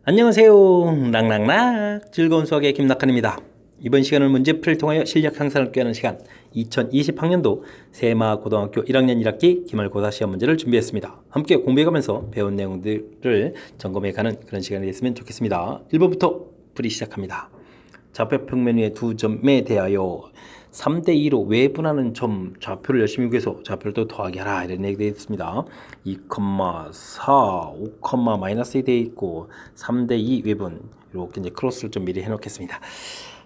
안녕하세요. 락락락 즐거운 수학의 김낙한입니다. 이번 시간은 문제풀이를 통하여 실력 향상을 꾀하는 시간 2020학년도 세마고등학교 1학년 1학기 기말고사 시험 문제를 준비했습니다. 함께 공부해가면서 배운 내용들을 점검해가는 그런 시간이 됐으면 좋겠습니다. 1번부터 풀이 시작합니다. 좌표평면 위의 두 점에 대하여 3대2로 외분하는 점 좌표를 열심히 구해서 좌표를 또 더하기 하라 이런 얘기 되어 있습니다. 2,4, 5, 마이너스 되어 있고 3대2 외분 이렇게 이제 크로스를 좀 미리 해놓겠습니다.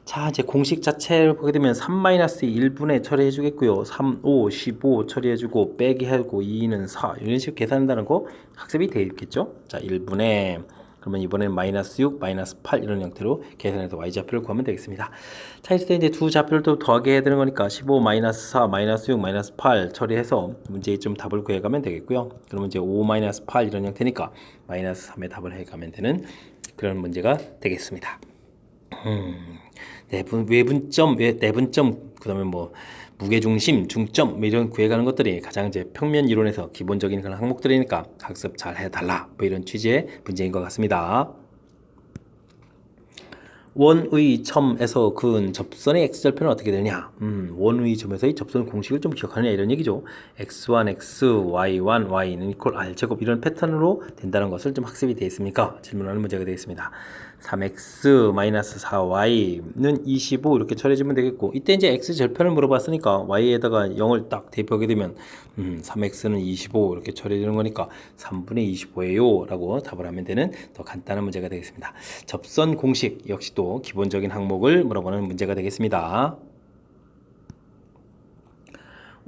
자, 이제 공식 자체를 보게 되면 3-1분에 처리해 주겠고요. 3, 5, 15 처리해 주고 빼기 하고 2는 4 이런 식으로 계산한다는 거 학습이 되어 있겠죠. 자, 1분에 그러면 이번에는 마이너스 6, 마이너스 8 이런 형태로 계산해서 y좌표를 구하면 되겠습니다. 자, 이때 이제 두 좌표를 또 더하게 해야 되는 거니까 15, 마이너스 4, 마이너스 6, 마이너스 8 처리해서 문제의 좀 답을 구해가면 되겠고요. 그러면 이제 5, 마이너스 8 이런 형태니까 마이너스 3의 답을 해가면 되는 그런 문제가 되겠습니다. 외분점, 내분점, 그 다음에 뭐 무게중심, 중점 이런 구해가는 것들이 가장 이제 평면 이론에서 기본적인 그런 항목들이니까 학습 잘 해달라 뭐 이런 취지의 문제인 것 같습니다. 원의 점에서 그은 접선의 x절편은 어떻게 되냐? 원의 점에서의 접선 공식을 좀 기억하느냐 이런 얘기죠. x1, x, y1, y는 이퀄 r제곱 이런 패턴으로 된다는 것을 좀 학습이 되어 있습니까? 질문하는 문제가 되겠습니다. 3x-4y는 25 이렇게 처리해주면 되겠고 이때 이제 x절편을 물어봤으니까 y에다가 0을 딱 대입하게 되면 3x는 25 이렇게 처리해주는 거니까 3분의 25예요 라고 답을 하면 되는 더 간단한 문제가 되겠습니다. 접선 공식 역시 또 기본적인 항목을 물어보는 문제가 되겠습니다.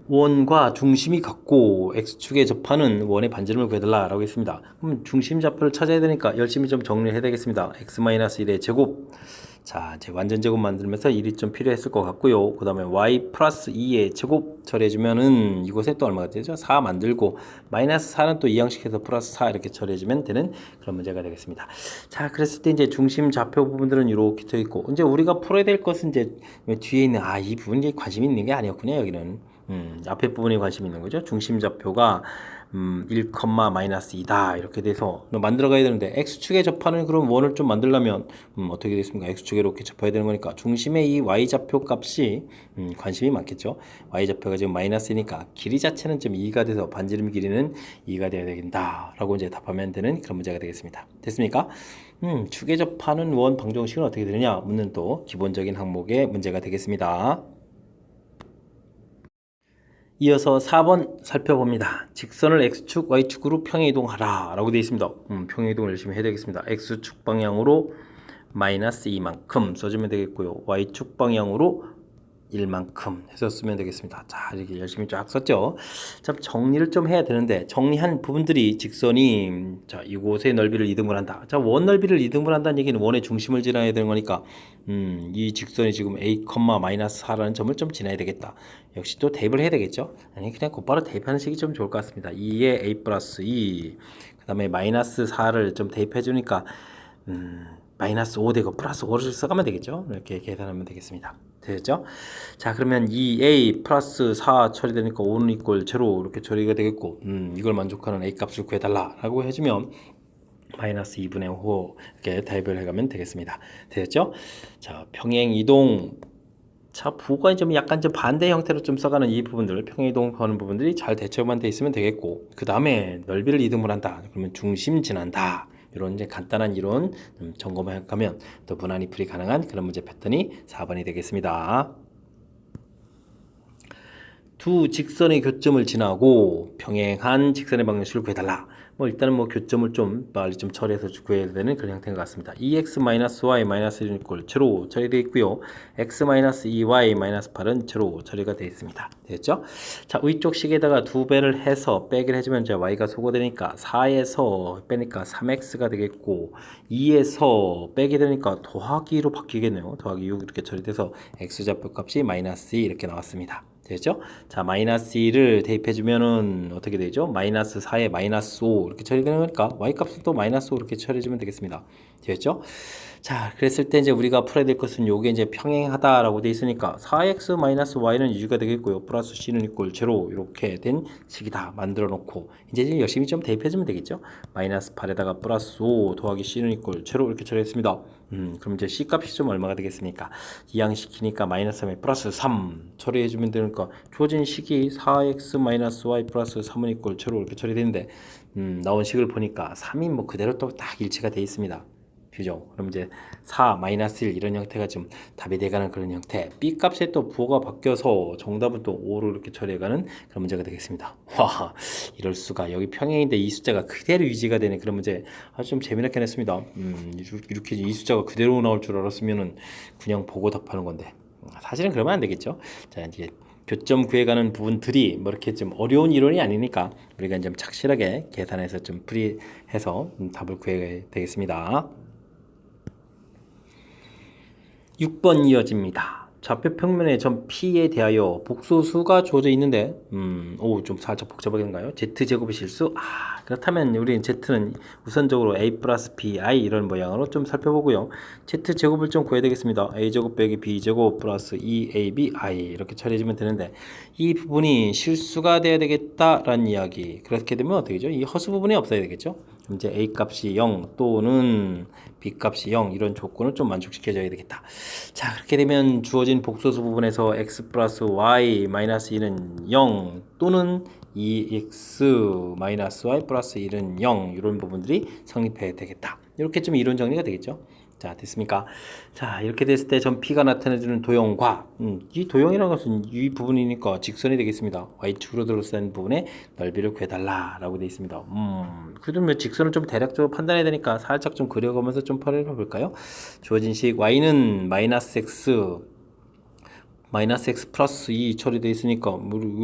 원과 중심이 같고 x축에 접하는 원의 반지름을 구해달라 라고 했습니다. 그럼 중심 좌표를 찾아야 되니까 열심히 좀 정리를 해야 되겠습니다. x-1의 제곱, 자 이제 완전 제곱 만들면서 1이 좀 필요했을 것 같고요. 그 다음에 y 플러스 2의 제곱 처리해주면은 이곳에 또 얼마가 되죠? 4 만들고 마이너스 4는 또 이항식해서 플러스 4 이렇게 처리해주면 되는 그런 문제가 되겠습니다. 자, 그랬을 때 이제 중심 좌표 부분들은 이렇게 돼 있고 이제 우리가 풀어야 될 것은 이제 뒤에 있는 이 부분이 관심이 있는 게 아니었군요. 여기는 앞에 부분에 관심이 있는 거죠. 중심 좌표가 1, 마이너스 2다 이렇게 돼서 만들어 가야 되는데 x축에 접하는 그런 원을 좀 만들려면 어떻게 되겠습니까? x축에 이렇게 접해야 되는 거니까 중심의 이 y좌표 값이 관심이 많겠죠. y좌표가 지금 마이너스니까 길이 자체는 좀 2가 돼서 반지름 길이는 2가 돼야 되겠다 라고 이제 답하면 되는 그런 문제가 되겠습니다. 됐습니까? 축에 접하는 원 방정식은 어떻게 되느냐 묻는 또 기본적인 항목의 문제가 되겠습니다. 이어서 4번 살펴봅니다. 직선을 x축, y축으로 평행이동하라 라고 되어 있습니다. 평행이동을 열심히 해야 되겠습니다. x축 방향으로 마이너스 2만큼 써주면 되겠고요. y축 방향으로 1만큼 해서 쓰면 되겠습니다. 자, 이렇게 열심히 쫙 썼죠. 자, 정리를 좀 해야 되는데 정리한 부분들이 직선이 자, 이곳의 넓이를 이등분 한다. 자, 원 넓이를 이등분 한다는 얘기는 원의 중심을 지나야 되는 거니까 이 직선이 지금 a, 마이너스 4라는 점을 좀 지나야 되겠다. 역시 또 대입을 해야 되겠죠. 아니 그냥 곧바로 대입하는 식이 좀 좋을 것 같습니다. 2에 a 플러스 2, 그 다음에 마이너스 4를 좀 대입해 주니까 마이너스 5 되고 플러스 5를 써가면 되겠죠. 이렇게 계산하면 되겠습니다. 되겠죠? 자, 그러면 2a 플러스 4 처리되니까 5는 이꼴 제로 이렇게 처리가 되겠고 이걸 만족하는 a 값을 구해달라 라고 해주면 마이너스 2분의 5 이렇게 대입을 해가면 되겠습니다. 되겠죠? 자, 평행 이동 자, 부가 좀 약간 좀 반대 형태로 좀 써가는 이 부분들, 평행이동하는 부분들이 잘 대처만 돼 있으면 되겠고, 그 다음에 넓이를 이등분한다. 그러면 중심 지난다. 이런 이제 간단한 이론 점검해 가면 또 무난히 풀이 가능한 그런 문제 패턴이 4번이 되겠습니다. 두 직선의 교점을 지나고 평행한 직선의 방정식을 구해달라. 뭐 일단은 뭐 교점을 좀 빨리 좀 처리해서 구해야 되는 그런 형태인 것 같습니다. 2x-y-1은 이꼴 제로 처리되어 있고요. x-2y-8은 제로 처리가 되어 있습니다. 되겠죠? 자, 위쪽 식에다가 2배를 해서 빼기를 해주면 이제 y가 소거되니까 4에서 빼니까 3x가 되겠고 2에서 빼게 되니까 더하기로 바뀌겠네요. 더하기 6 이렇게 처리돼서 x좌표 값이 마이너스 2 이렇게 나왔습니다. 되죠? 자, 마이너스 1을 대입해주면은 어떻게 되죠? 마이너스 4에 마이너스 5 이렇게 처리되는 거니까 y값은 또 마이너스 5 이렇게 처리해주면 되겠습니다. 되겠죠? 자, 그랬을 때 이제 우리가 풀어야 될 것은 요게 이제 평행하다라고 돼 있으니까 4x 마이너스 y는 유지가 되겠고요. 플러스 c는 이꼴 제로 이렇게 된 식이다 만들어 놓고 이제 열심히 좀 대입해주면 되겠죠? 마이너스 8에다가 플러스 5 더하기 c는 이꼴 제로 이렇게 처리했습니다. 그럼 이제 c 값이 좀 얼마가 되겠습니까? 이항시키니까 마이너스 3에 플러스 3 처리해주면 되니까 주어진 식이 4x 마이너스 y 플러스 3은 이꼴 제로 이렇게 처리되는데 나온 식을 보니까 3이 뭐 그대로 또 딱 일치가 돼 있습니다. 그죠? 그럼 이제 4, 마이너스 1 이런 형태가 좀 답이 돼가는 그런 형태. B 값에 또 부호가 바뀌어서 정답은 또 5로 이렇게 처리해가는 그런 문제가 되겠습니다. 와, 이럴 수가. 여기 평행인데 이 숫자가 그대로 유지가 되는 그런 문제 아주 좀 재미나게 냈습니다. 이렇게 이 숫자가 그대로 나올 줄 알았으면은 그냥 보고 답하는 건데. 사실은 그러면 안 되겠죠. 자, 이제 교점 구해가는 부분들이 뭐 이렇게 좀 어려운 이론이 아니니까 우리가 좀 착실하게 계산해서 좀 풀이해서 답을 구해야 되겠습니다. 6번 이어집니다. 좌표 평면의 점 P에 대하여 복소수가 주어져 있는데 좀 살짝 복잡하게인가요? Z제곱의 실수? 그렇다면 우리는 Z는 우선적으로 A 플러스 BI 이런 모양으로 좀 살펴보고요. Z제곱을 좀 구해야 되겠습니다. A제곱 빼기 B제곱 플러스 2ABI 이렇게 처리해주면 되는데 이 부분이 실수가 돼야 되겠다라는 이야기. 그렇게 되면 어떻게 되죠? 이 허수 부분이 없어야 되겠죠? 이제 A 값이 0 또는 B 값이 0 이런 조건을 좀 만족시켜줘야 되겠다. 자, 그렇게 되면 주어진 복소수 부분에서 x 플러스 y 마이너스 1은 0 또는 2x 마이너스 y 플러스 1은 0 이런 부분들이 성립해야 되겠다. 이렇게 좀 이론 정리가 되겠죠. 자, 됐습니까? 자, 이렇게 됐을 때 점 P가 나타내주는 도형과 이 도형이라는 것은 이 부분이니까 직선이 되겠습니다. Y축으로 둘러싼 부분의 넓이를 구해달라 라고 되어 있습니다. 그래도 뭐 직선을 좀 대략적으로 판단해야 되니까 살짝 좀 그려가면서 좀 풀어봐 볼까요? 주어진 식 Y는 마이너스 X 플러스 2 처리되어 있으니까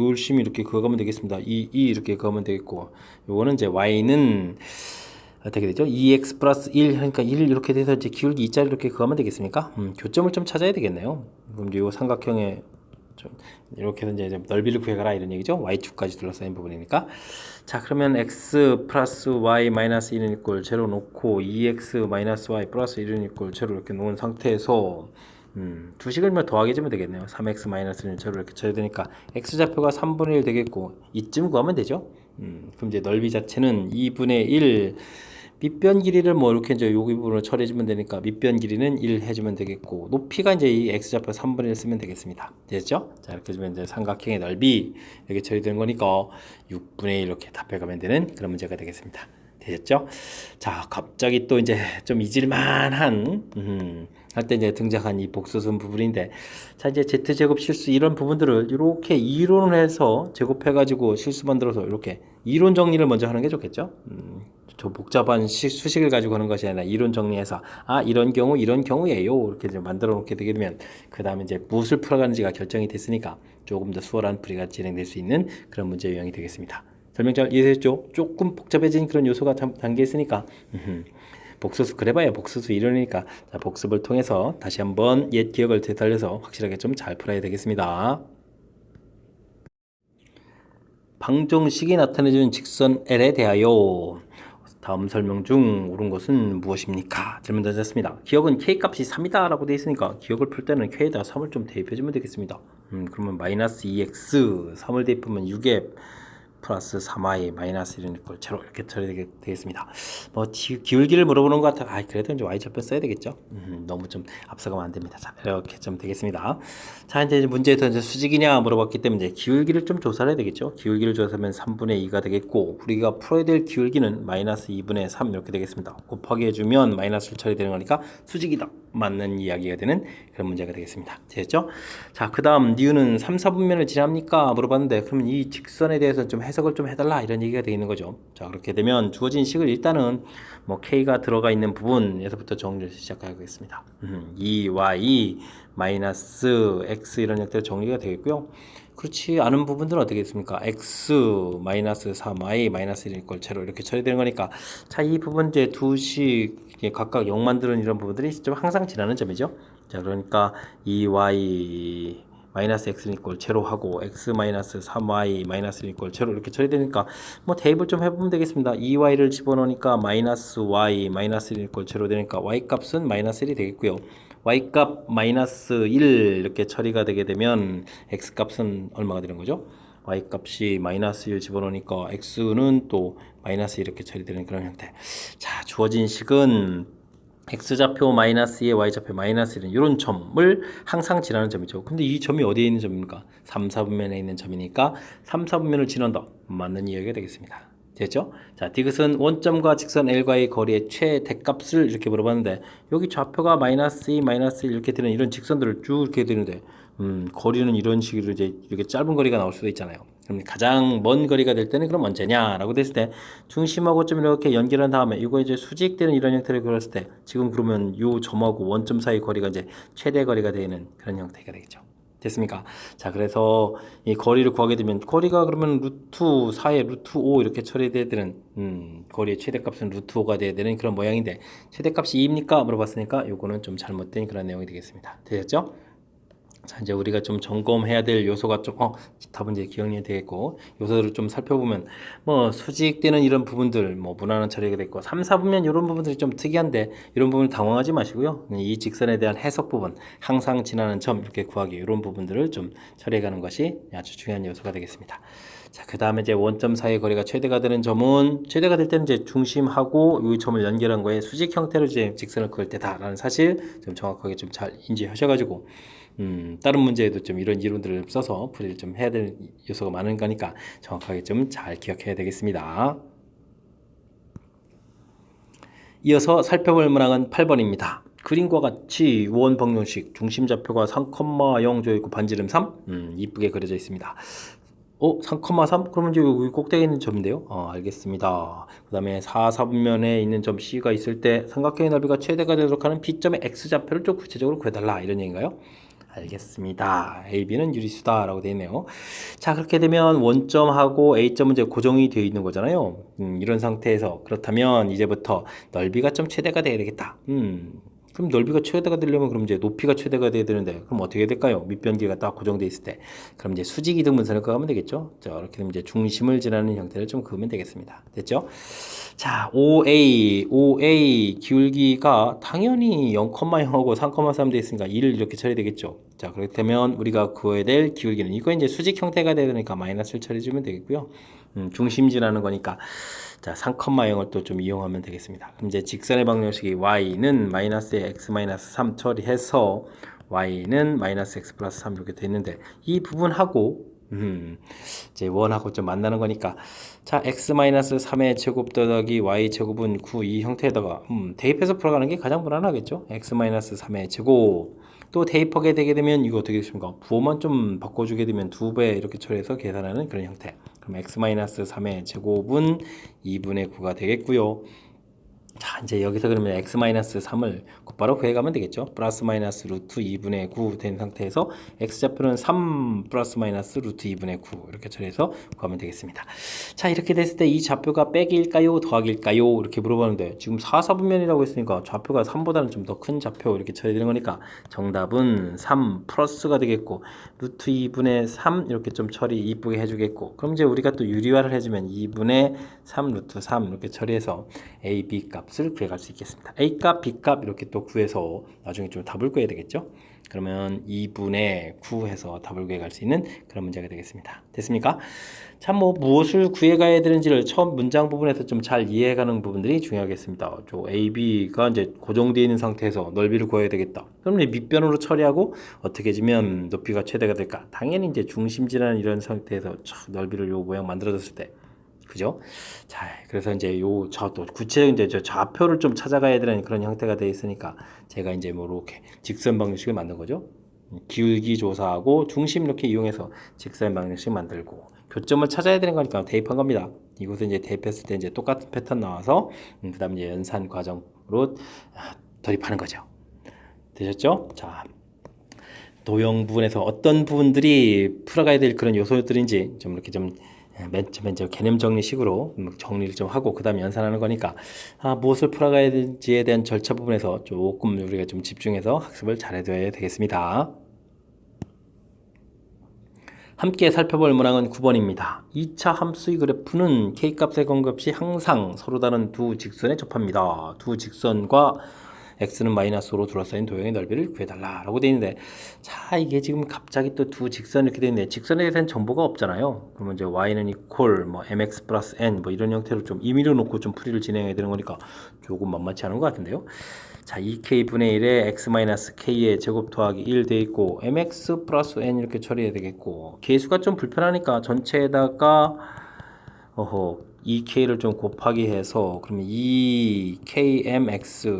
열심히 이렇게 그어가면 되겠습니다. 2 이렇게 그어가면 되겠고 요거는 이제 Y는 어떻게 되죠? 2x 플러스 1 그러니까 1 이렇게 돼서 이제 기울기 2자리 이렇게 그어가면 되겠습니까? 교점을 좀 찾아야 되겠네요. 그럼 요 삼각형에 좀 이렇게 해서 이제 넓이를 구해가라 이런 얘기죠. y축까지 둘러싸인 부분이니까. 자, 그러면 x 플러스 y 마이너스 1은 이꼴 제로 놓고 2x 마이너스 y 플러스 1은 이꼴 제로 이렇게 놓은 상태에서 두 식을 뭐 더하기 면 되겠네요. 3x 마이너스 1은 제로 이렇게 쳐야 되니까 x좌표가 3분의 1 되겠고 이쯤 구하면 되죠. 그럼 이제 넓이 자체는 2분의 1 밑변 길이를 뭐 이렇게 이제 여기 부분으로 처리해주면 되니까 밑변 길이는 1 해주면 되겠고 높이가 이제 이 x좌표 3분의 1 쓰면 되겠습니다. 됐죠? 자, 이렇게 해주면 이제 삼각형의 넓이 이렇게 처리되는 거니까 6분의 1 이렇게 답해가면 되는 그런 문제가 되겠습니다. 되셨죠? 자, 갑자기 또 이제 좀 잊을만한 할 때 이제 등장한 이 복소수 부분인데, 자, 이제 z제곱 실수 이런 부분들을 이렇게 이론을 해서 제곱해가지고 실수 만들어서 이렇게 이론 정리를 먼저 하는 게 좋겠죠? 저 복잡한 수식을 가지고 하는 것이 아니라 이론 정리해서 이런 경우예요 이렇게 좀 만들어 놓게 되게 되면 그 다음에 이제 무엇을 풀어가는지가 결정이 됐으니까 조금 더 수월한 풀이가 진행될 수 있는 그런 문제 유형이 되겠습니다. 설명 잘 이해되셨죠? 조금 복잡해진 그런 요소가 담겨 있으니까 복수수 그래봐야 복수수 이론이니까 자, 복습을 통해서 다시 한번 옛 기억을 되살려서 확실하게 좀 잘 풀어야 되겠습니다. 방정식이 나타내주는 직선 L에 대하여 다음 설명 중 옳은 것은 무엇입니까? 질문 던졌습니다. 기억은 K값이 3이다 라고 되어 있으니까 기억을 풀 때는 K에다 3을 좀 대입해주면 되겠습니다. 그러면 마이너스 2x 3을 대입하면 6에 플러스 3y 마이너스 1은 이꼴 제로 이렇게 처리되겠습니다. 뭐 기울기를 물어보는 것 같아. 그래도 이제 y좌표 써야 되겠죠. 너무 좀 앞서가면 안 됩니다. 자, 이렇게 좀 되겠습니다. 자, 이제 문제에서 이제 수직이냐 물어봤기 때문에 이제 기울기를 좀 조사를 해야 되겠죠. 기울기를 조사하면 3분의 2가 되겠고 우리가 풀어야 될 기울기는 마이너스 2분의 3 이렇게 되겠습니다. 곱하기 해주면 마이너스를 처리되는 거니까 수직이다. 맞는 이야기가 되는 그런 문제가 되겠습니다. 됐죠? 자, 그 다음 니은은 3, 4분면을 지납니까? 물어봤는데 그러면 이 직선에 대해서 좀 해석을 좀 해달라 이런 얘기가 되는 거죠. 자, 그렇게 되면 주어진 식을 일단은 뭐 K가 들어가 있는 부분에서부터 정리를 시작하겠습니다. 2y 마이너스 x 이런 형태로 정리가 되겠고요. 그렇지 않은 부분들은 어떻게 됐습니까? x 마이너스 3y 마이너스 1 이꼴 제로 이렇게 처리되는 거니까 자, 이 부분 이제 두식 각각 0 만드는 이런 부분들이 좀 항상 지나는 점이죠. 자, 그러니까 2y 마이너스 x는 이꼴 제로 하고 x 마이너스 3y 마이너스 이꼴 제로 이렇게 처리되니까 뭐 대입을 좀 해보면 되겠습니다. 2y를 집어넣으니까 마이너스 y 마이너스 1 이꼴 제로 되니까 y 값은 마이너스 1이 되겠고요. y 값 마이너스 1 이렇게 처리가 되게 되면 x 값은 얼마가 되는 거죠? y 값이 마이너스 1 집어넣으니까 x는 또 마이너스 1 이렇게 처리되는 그런 형태. 자, 주어진 식은 x좌표 마이너스 2에 y좌표 마이너스 1은 이런 점을 항상 지나는 점이죠. 근데 이 점이 어디에 있는 점입니까? 3, 4분면에 있는 점이니까 3, 4분면을 지난다. 맞는 이야기가 되겠습니다. 됐죠? 자, 디귿은 원점과 직선 L과의 거리의 최대값을 이렇게 물어봤는데 여기 좌표가 마이너스 2, 마이너스 1 이렇게 되는 이런 직선들을 쭉 이렇게 되는데 거리는 이런 식으로 이제 이렇게 짧은 거리가 나올 수도 있잖아요. 그럼 가장 먼 거리가 될 때는 그럼 언제냐라고 됐을 때 중심하고 점 이렇게 연결한 다음에 이거 이제 수직되는 이런 형태를 그렸을 때 지금 그러면 요 점하고 원점 사이 거리가 이제 최대 거리가 되는 그런 형태가 되겠죠. 됐습니까? 자, 그래서 이 거리를 구하게 되면 거리가 그러면 루트 4에 루트 5 이렇게 처리돼야 되는 거리의 최대값은 루트 5가 돼야 되는 그런 모양인데 최대값이 2입니까? 물어봤으니까 요거는 좀 잘못된 그런 내용이 되겠습니다. 되셨죠? 자, 이제 우리가 좀 점검해야 될 요소가 좀, 답은 이제 기억이 되겠고, 요소들을 좀 살펴보면, 뭐, 수직되는 이런 부분들, 뭐, 무난한 처리가 됐고, 3, 4분면 이런 부분들이 좀 특이한데, 이런 부분 당황하지 마시고요. 이 직선에 대한 해석 부분, 항상 지나는 점, 이렇게 구하기, 이런 부분들을 좀 처리해가는 것이 아주 중요한 요소가 되겠습니다. 자, 그 다음에 이제 원점 사이의 거리가 최대가 되는 점은, 최대가 될 때는 이제 중심하고 이 점을 연결한 거에 수직 형태로 이제 직선을 그을 때다라는 사실 좀 정확하게 좀 잘 인지하셔가지고, 다른 문제에도 좀 이런 이론들을 써서 풀이를 좀 해야 될 요소가 많은 거니까 정확하게 좀 잘 기억해야 되겠습니다. 이어서 살펴볼 문항은 8번입니다. 그림과 같이 원방정식 중심좌표가 3,0조 있고 반지름 3 이쁘게 그려져 있습니다. 3,3? 그러면 이제 여기 꼭대기에 있는 점인데요. 알겠습니다. 그 다음에 4, 4분면에 있는 점 C가 있을 때 삼각형의 넓이가 최대가 되도록 하는 B점의 X좌표를 좀 구체적으로 구해달라 이런 얘기인가요? 알겠습니다. A, B는 유리수다 라고 되어 있네요. 자, 그렇게 되면 원점하고 A점은 이제 고정이 되어 있는 거잖아요. 이런 상태에서 그렇다면 이제부터 넓이가 좀 최대가 돼야 되겠다. 그럼 넓이가 최대가 되려면 그럼 이제 높이가 최대가 돼야 되는데 그럼 어떻게 될까요? 밑변기가 딱 고정돼 있을 때 그럼 이제 수직 이등 분선을 그으면 되겠죠. 자, 이렇게 되면 이제 중심을 지나는 형태를 좀 그으면 되겠습니다. 됐죠? 자, OA 기울기가 당연히 0,0하고 3,3 돼 있으니까 1을 이렇게 처리 되겠죠. 자, 그렇다면 우리가 구해야 될 기울기는 이거 이제 수직 형태가 되야 되니까 마이너스를 처리해 주면 되겠고요. 중심 지나는 거니까 자, 3,0을 또 좀 이용하면 되겠습니다. 그럼 이제 직선의 방정식이 y는 마이너스에 x 마이너스 3 처리해서 y는 마이너스 x 플러스 3 이렇게 됐는데 이 부분하고 이제 원하고 좀 만나는 거니까 자, x 마이너스 3의 제곱 더하기 y 제곱은 9 이 형태에다가 대입해서 풀어가는 게 가장 무난하겠죠. x 마이너스 3의 제곱 또 대입하게 되게 되면 이거 어떻게 되십니까? 부호만 좀 바꿔주게 되면 2배 이렇게 처리해서 계산하는 그런 형태. 그럼 x-3의 제곱은 2분의 9가 되겠고요. 자, 이제 여기서 그러면 x-3을 곧바로 구해가면 되겠죠. 플러스 마이너스 루트 2분의 9 된 상태에서 x좌표는 3 플러스 마이너스 루트 2분의 9 이렇게 처리해서 구하면 되겠습니다. 자, 이렇게 됐을 때 이 좌표가 빼기일까요? 더하기일까요? 이렇게 물어보는데 지금 4, 4분면이라고 했으니까 좌표가 3보다는 좀 더 큰 좌표 이렇게 처리되는 거니까 정답은 3 플러스가 되겠고 루트 2분의 3 이렇게 좀 처리 이쁘게 해주겠고 그럼 이제 우리가 또 유리화를 해주면 2분의 3 루트 3 이렇게 처리해서 a, b 값을 구해갈 수 있겠습니다. a 값, b 값 이렇게 또 구해서 나중에 좀 답을 구해야 되겠죠. 그러면 2분의 9 해서 답을 구해갈 수 있는 그런 문제가 되겠습니다. 됐습니까? 참 뭐 무엇을 구해가야 되는지를 처음 문장 부분에서 좀 잘 이해해가는 부분들이 중요하겠습니다. a, b가 이제 고정되어 있는 상태에서 넓이를 구해야 되겠다. 그럼 이제 밑변으로 처리하고 어떻게 해주면 높이가 최대가 될까? 당연히 이제 중심지라는 이런 상태에서 넓이를 요 모양 만들어졌을 때 그죠? 자, 그래서 이제 또 구체적인 이제 저 좌표를 좀 찾아가야 되는 그런 형태가 되어 있으니까 제가 이제 뭐 이렇게 직선 방정식을 만든 거죠. 기울기 조사하고 중심 이렇게 이용해서 직선 방정식 만들고 교점을 찾아야 되는 거니까 대입한 겁니다. 이곳에 이제 대입했을 때 이제 똑같은 패턴 나와서 그다음 이제 연산 과정으로 돌입하는 거죠. 되셨죠? 자, 도형 부분에서 어떤 부분들이 풀어가야 될 그런 요소들인지 좀 이렇게 좀 맨 처음에 이제 개념 정리식으로 정리를 좀 하고 그 다음에 연산하는 거니까 무엇을 풀어가야 되는지에 대한 절차 부분에서 조금 우리가 좀 집중해서 학습을 잘 해둬야 되겠습니다. 함께 살펴볼 문항은 9번입니다. 2차 함수의 그래프는 k값에 관계없이 항상 서로 다른 두 직선에 접합니다. 두 직선과 x는 마이너스로 둘러싸인 도형의 넓이를 구해달라 라고 되어 있는데, 자, 이게 지금 갑자기 또 두 직선 이렇게 되어 있는데, 직선에 대해서는 정보가 없잖아요. 그러면 이제 y는 equal 뭐 mx 플러스 n 뭐 이런 형태로 좀 임의로 놓고 좀 풀이를 진행해야 되는 거니까 조금 만만치 않은 것 같은데요. 자, 2k분의 1에 x 마이너스 k의 제곱 더하기 1 돼 있고, mx 플러스 n 이렇게 처리해야 되겠고, 계수가 좀 불편하니까 전체에다가 2k를 좀 곱하기 해서 그러면 2kmx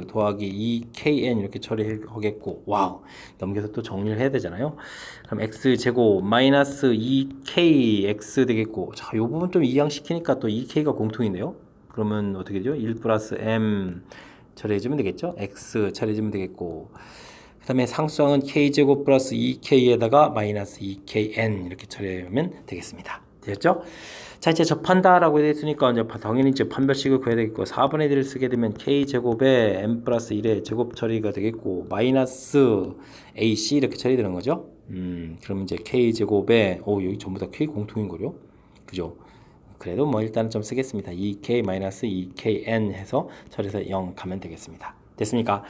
더하기 2kn 이렇게 처리하겠고, 와우, 넘겨서 또 정리를 해야 되잖아요. 그럼 x제곱 마이너스 2kx 되겠고, 자, 요 부분 좀 이항시키니까 또 2k가 공통이네요. 그러면 어떻게 되죠? 1 플러스 m 처리해주면 되겠죠? x 처리해주면 되겠고, 그 다음에 상수항은 k제곱 플러스 2k에다가 마이너스 2kn 이렇게 처리하면 되겠습니다. 되셨죠? 자, 이제 접한다라고 되어 있으니까 이제 당연히 이제 판별식을 구해야 되겠고, 4분의 1을 쓰게 되면 k제곱에 m 플러스 1의 제곱 처리가 되겠고, 마이너스 ac 이렇게 처리되는 거죠. 그럼 이제 k제곱에 여기 전부 다 k 공통인 거죠. 그죠? 그래도 뭐 일단 좀 쓰겠습니다. 2k 마이너스 2kn 해서 처리해서 0 가면 되겠습니다. 됐습니까?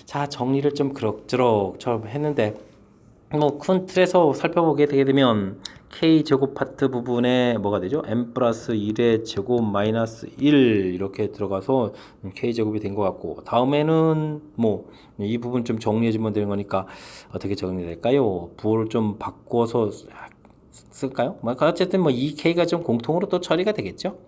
자, 정리를 좀 그럭저럭 했는데, 뭐 큰 틀에서 살펴보게 되게 되면 k 제곱 파트 부분에 뭐가 되죠? m 플러스 1의 제곱 마이너스 1 이렇게 들어가서 k 제곱이 된 것 같고, 다음에는 뭐 이 부분 좀 정리해주면 되는 거니까 어떻게 정리될까요? 부호를 좀 바꿔서 쓸까요? 어쨌든 뭐 2k가 좀 공통으로 또 처리가 되겠죠.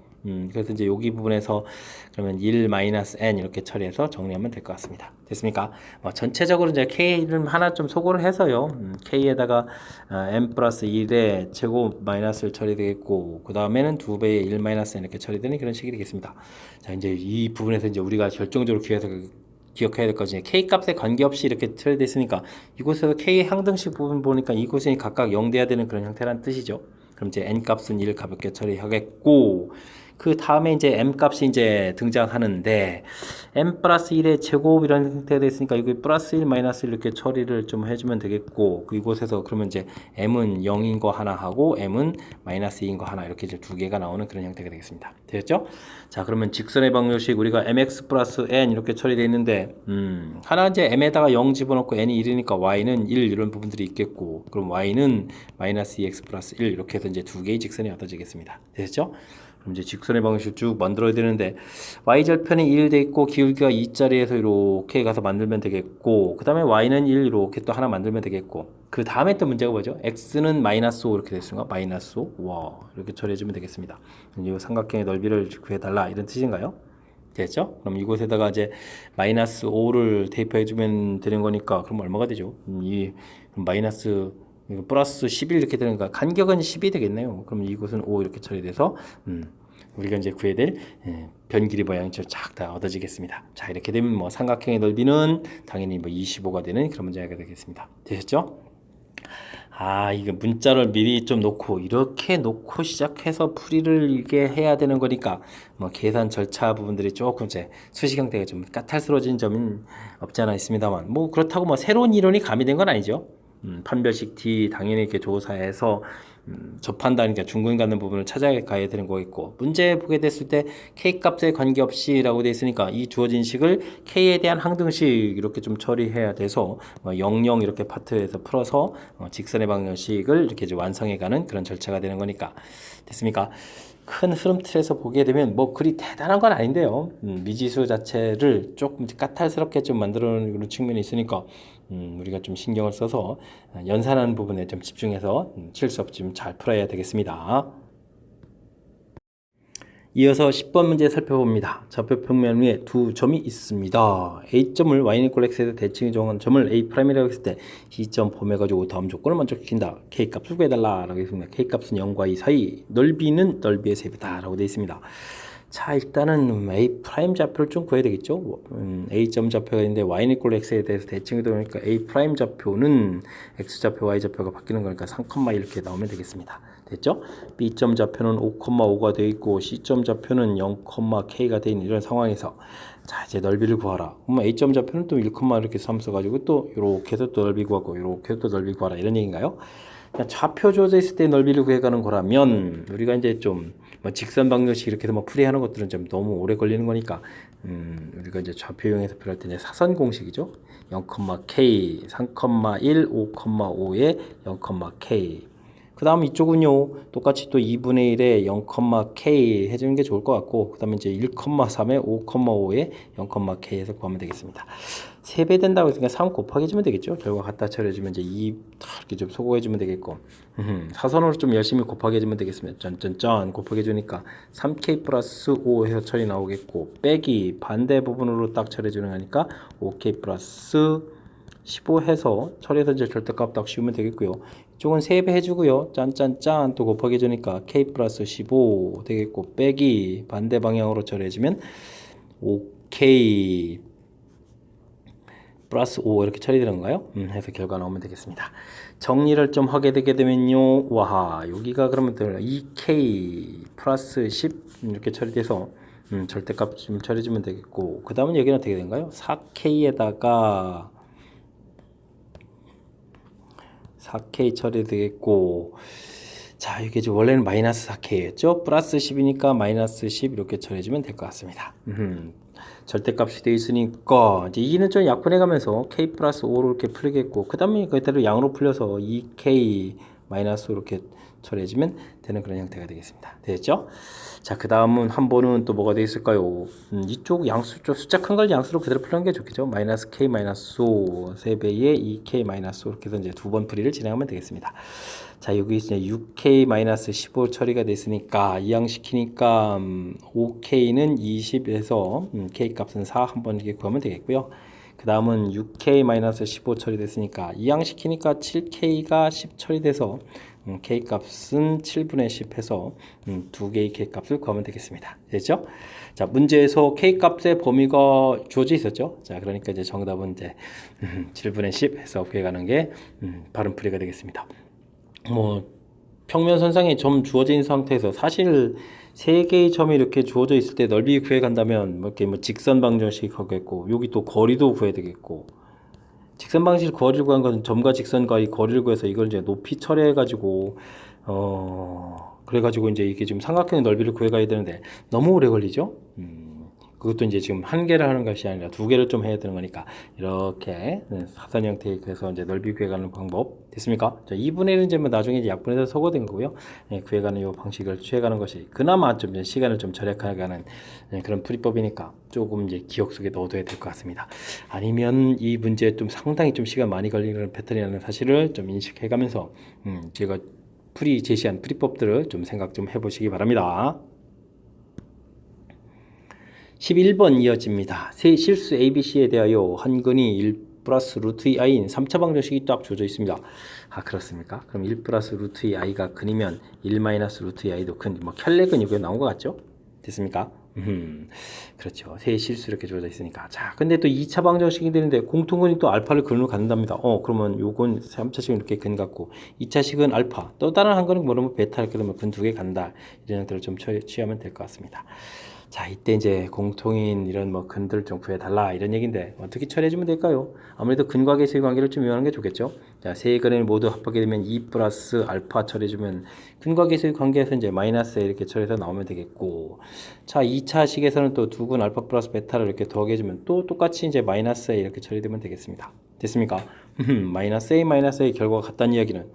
그래서 이제 여기 부분에서 그러면 1-n 이렇게 처리해서 정리하면 될 것 같습니다. 됐습니까? 전체적으로 이제 k를 하나 좀 소거를 해서요. k에다가 m 플러스 1의 제곱 마이너스를 처리되겠고, 그 다음에는 2배의 1-n 이렇게 처리되는 그런 식이 되겠습니다. 자, 이제 이 부분에서 이제 우리가 결정적으로 기억해야 될 것이 k 값에 관계없이 이렇게 처리되어 있으니까 이곳에서 k 항등식 부분 보니까 이곳이 각각 0 돼야 되는 그런 형태라는 뜻이죠. 그럼 이제 n 값은 1 가볍게 처리하겠고, 그 다음에 이제 m 값이 이제 등장하는데, m 플러스 1의 제곱 이런 형태가 됐으니까 이거 플러스 1 마이너스 1 이렇게 처리를 좀 해주면 되겠고, 그 이곳에서 그러면 이제 m은 0인 거 하나 하고 m은 마이너스 2인 거 하나 이렇게 이제 두 개가 나오는 그런 형태가 되겠습니다. 되셨죠? 자, 그러면 직선의 방정식 우리가 mx 플러스 n 이렇게 처리되어 있는데, 하나 이제 m에다가 0 집어넣고 n이 1이니까 y는 1 이런 부분들이 있겠고, 그럼 y는 마이너스 2x 플러스 1 이렇게 해서 이제 두 개의 직선이 얻어지겠습니다. 되셨죠? 그럼 이제 직선의 방식을 쭉 만들어야 되는데, y절편이 1 돼 있고 기울기가 2짜리에서 이렇게 가서 만들면 되겠고, 그 다음에 y는 1 이렇게 또 하나 만들면 되겠고, 그 다음에 또 문제가 뭐죠? x는 마이너스 5 이렇게 됐으니까 마이너스 5 와 이렇게 처리해주면 되겠습니다. 이 삼각형의 넓이를 구해달라 이런 뜻인가요? 됐죠? 그럼 이곳에다가 이제 마이너스 5를 대입해주면 되는 거니까, 그럼 얼마가 되죠? 그럼 마이너스 이거 플러스 11 이렇게 되는 거니까 간격은 10이 되겠네요. 그럼 이곳은 5 이렇게 처리돼서 우리가 이제 구해야 될 변 길이 모양이 쫙 다 얻어지겠습니다. 자, 이렇게 되면 뭐 삼각형의 넓이는 당연히 뭐 25가 되는 그런 문제가 되겠습니다. 되셨죠? 이게 문자를 미리 좀 놓고 이렇게 놓고 시작해서 풀이를 이게 해야 되는 거니까 뭐 계산 절차 부분들이 조금 이제 수식 형태가 좀 까탈스러워진 점은 없지 않아 있습니다만, 뭐 그렇다고 뭐 새로운 이론이 가미된 건 아니죠. 판별식 D 당연히 이렇게 조사해서 접한다니까 중근 갖는 부분을 찾아가야 되는 거겠고, 문제 보게 됐을 때 k 값에 관계없이 라고 되어 있으니까 이 주어진 식을 k에 대한 항등식 이렇게 좀 처리해야 돼서 00 이렇게 파트에서 풀어서 직선의 방정식을 이렇게 이제 완성해가는 그런 절차가 되는 거니까. 됐습니까? 큰 흐름 틀에서 보게 되면 뭐 그리 대단한 건 아닌데요. 미지수 자체를 조금 까탈스럽게 좀 만들어 놓은 그런 측면이 있으니까 우리가 좀 신경을 써서 연산하는 부분에 좀 집중해서 실수 없이 좀 잘 풀어야 되겠습니다. 이어서 10번 문제 살펴봅니다. 좌표 평면 위에 두 점이 있습니다. A점을 Y는 X에서 대칭이 정한 점을 A'이라고 했을 때 C점 폼해가지고 다음 조건을 만족시킨다. K값을 구해달라 라고 했습니다. K값은 0과 2 사이, 넓이는 넓이의 3배다 라고 되어 있습니다. 자, 일단은 A 프라임 좌표를 좀 구해야 되겠죠. A점 좌표가 있는데 Y는 X에 대해서 대칭이 되니까 A 프라임 좌표는 X 좌표, Y 좌표가 바뀌는 거니까 3, 이렇게 나오면 되겠습니다. 됐죠? B점 좌표는 5,5가 되어 있고 C점 좌표는 0,K가 되어 있는 이런 상황에서, 자, 이제 넓이를 구하라. 그럼 A점 좌표는 또 1, 이렇게 3 써가지고 또 이렇게 해서 또 넓이 구하고 이렇게 해서 또 넓이 구하라 이런 얘기인가요? 좌표 주어져 있을 때 넓이를 구해가는 거라면 우리가 이제 좀 뭐 직선 방정식 이렇게 해서 뭐 풀이하는 것들은 좀 너무 오래 걸리는 거니까 우리가 이제 좌표 이용해서 풀할 때 이제 사선 공식이죠. 0,k, 3,1, 5,5에 0,k. 그 다음 이쪽은요 똑같이 또 2분의 1에 0,k 해주는 게 좋을 것 같고, 그 다음에 이제 1,3에 5,5에 0,k 해서 구하면 되겠습니다. 3배 된다고 했으니까 3 곱하기 해주면 되겠죠. 결과 갖다 처리해주면 이제 2 이렇게 좀 소거해주면 되겠고, 사선으로 좀 열심히 곱하기 해주면 되겠습니다. 짠짠짠 곱하기 해주니까 3k 플러스 5 해서 처리 나오겠고, 빼기 반대 부분으로 딱 처리해주는 거니까 5k 플러스 15 해서 처리해서 이제 절대값 딱 씌우면 되겠고요. 이쪽은 3배 해주고요. 짠짠짠 또 곱하기 해주니까 k 플러스 15 되겠고, 빼기 반대 방향으로 처리해주면 5k 플러스 5 이렇게 처리되는 건가요? 해서 결과 나오면 되겠습니다. 정리를 좀 하게 되게 되면요. 와, 여기가 그러면 2k 플러스 10 이렇게 처리돼서 절대값 좀 처리해주면 되겠고, 그 다음은 여기는 어떻게 된가요? 4k에다가 4k 처리되겠고, 자, 이게 지금 원래는 마이너스 4k였죠? 플러스 10이니까 마이너스 10 이렇게 처리해주면 될 것 같습니다. 절대값이 되어 있으니까 이제 2는 좀 약분해 가면서 k 플러스 5로 이렇게 풀겠고, 그 다음에 그대로 양으로 풀려서 2k 마이너스 5 이렇게 처리해주면 되는 그런 형태가 되겠습니다. 됐죠? 자, 그 다음은 한 번은 또 뭐가 되어 있을까요? 이쪽 양수 쪽 숫자 큰 걸 양수로 그대로 푸는 게 좋겠죠. 마이너스 k 마이너스 5 3배의 2k 마이너스 5 이렇게 해서 이제 두 번 풀이를 진행하면 되겠습니다. 자, 여기 이제 6k 마이너스 15 처리가 됐으니까 이항시키니까 5k는 20에서 k 값은 4 한번 이렇게 구하면 되겠고요. 그 다음은 6k 마이너스 15 처리됐으니까 이항시키니까 7k가 10 처리돼서 k 값은 7분의 10 해서 두 개의 k 값을 구하면 되겠습니다. 됐죠? 자, 문제에서 k 값의 범위가 주어져 있었죠. 자, 그러니까 이제 정답은 이제 7분의 10 해서 구해가는 게 바른 풀이가 되겠습니다. 뭐 평면선상에 점 주어져 있는 상태에서 사실 세 개의 점이 이렇게 주어져 있을 때 넓이 구해 간다면 뭐 이렇게 뭐 직선 방정식 하겠고, 여기 또 거리도 구해야 되겠고, 직선 방식 거리를 구한 것은 점과 직선과 이 거리를 구해서 이걸 이제 높이 처리해 가지고 그래가지고 이제 이게 지금 삼각형의 넓이를 구해가야 되는데 너무 오래 걸리죠. 그것도 이제 지금 한 개를 하는 것이 아니라 두 개를 좀 해야 되는 거니까 이렇게 사선 형태에 그래서 이제 넓이 구해가는 방법 됐습니까? 자, 2분의 1은 이제 뭐 나중에 이제 약분해서 소거된 거고요. 예, 구해가는 이 방식을 취해가는 것이 그나마 좀 이제 시간을 좀 절약하게 하는 그런 풀이법이니까 조금 이제 기억 속에 넣어둬야 될 것 같습니다. 아니면 이 문제에 좀 상당히 좀 시간 많이 걸리는 패턴이라는 사실을 좀 인식해가면서 제가 제시한 풀이법들을 좀 생각 좀 해보시기 바랍니다. 11번 이어집니다. 세 실수 ABC에 대하여 한근이 1 플러스 루트 2i인 3차 방정식이 딱 주어져 있습니다. 아, 그렇습니까? 그럼 1 플러스 루트 2i가 근이면 1 마이너스 루트 2i도 근, 뭐 켤레근 이거 나온 것 같죠? 됐습니까? 그렇죠. 세 실수 이렇게 주어져 있으니까. 자, 근데 또 2차 방정식이 되는데 공통근이 또 알파를 근으로 갖는답니다. 그러면 요건 3차식은 이렇게 근 같고 2차식은 알파, 또 다른 한 근은 뭐냐면 베타 이렇게 되면 근 두 개 간다. 이런 형태로 좀 취하면 될 것 같습니다. 자, 이때 이제 공통인 이런 뭐 근들 좀 구해달라 이런 얘기인데 어떻게 처리해주면 될까요? 아무래도 근과 계수의 관계를 좀 이용하는 게 좋겠죠. 자, 세 근을 모두 합하게 되면 2 플러스 알파 처리해주면 근과 계수의 관계에서 이제 마이너스 이렇게 처리해서 나오면 되겠고, 자, 2차 식에서는 또 두 근 알파 플러스 베타를 이렇게 더하게해주면 또 똑같이 이제 마이너스 A 이렇게 처리되면 되겠습니다. 됐습니까? 마이너스 A 마이너스 A 결과가 같다는 이야기는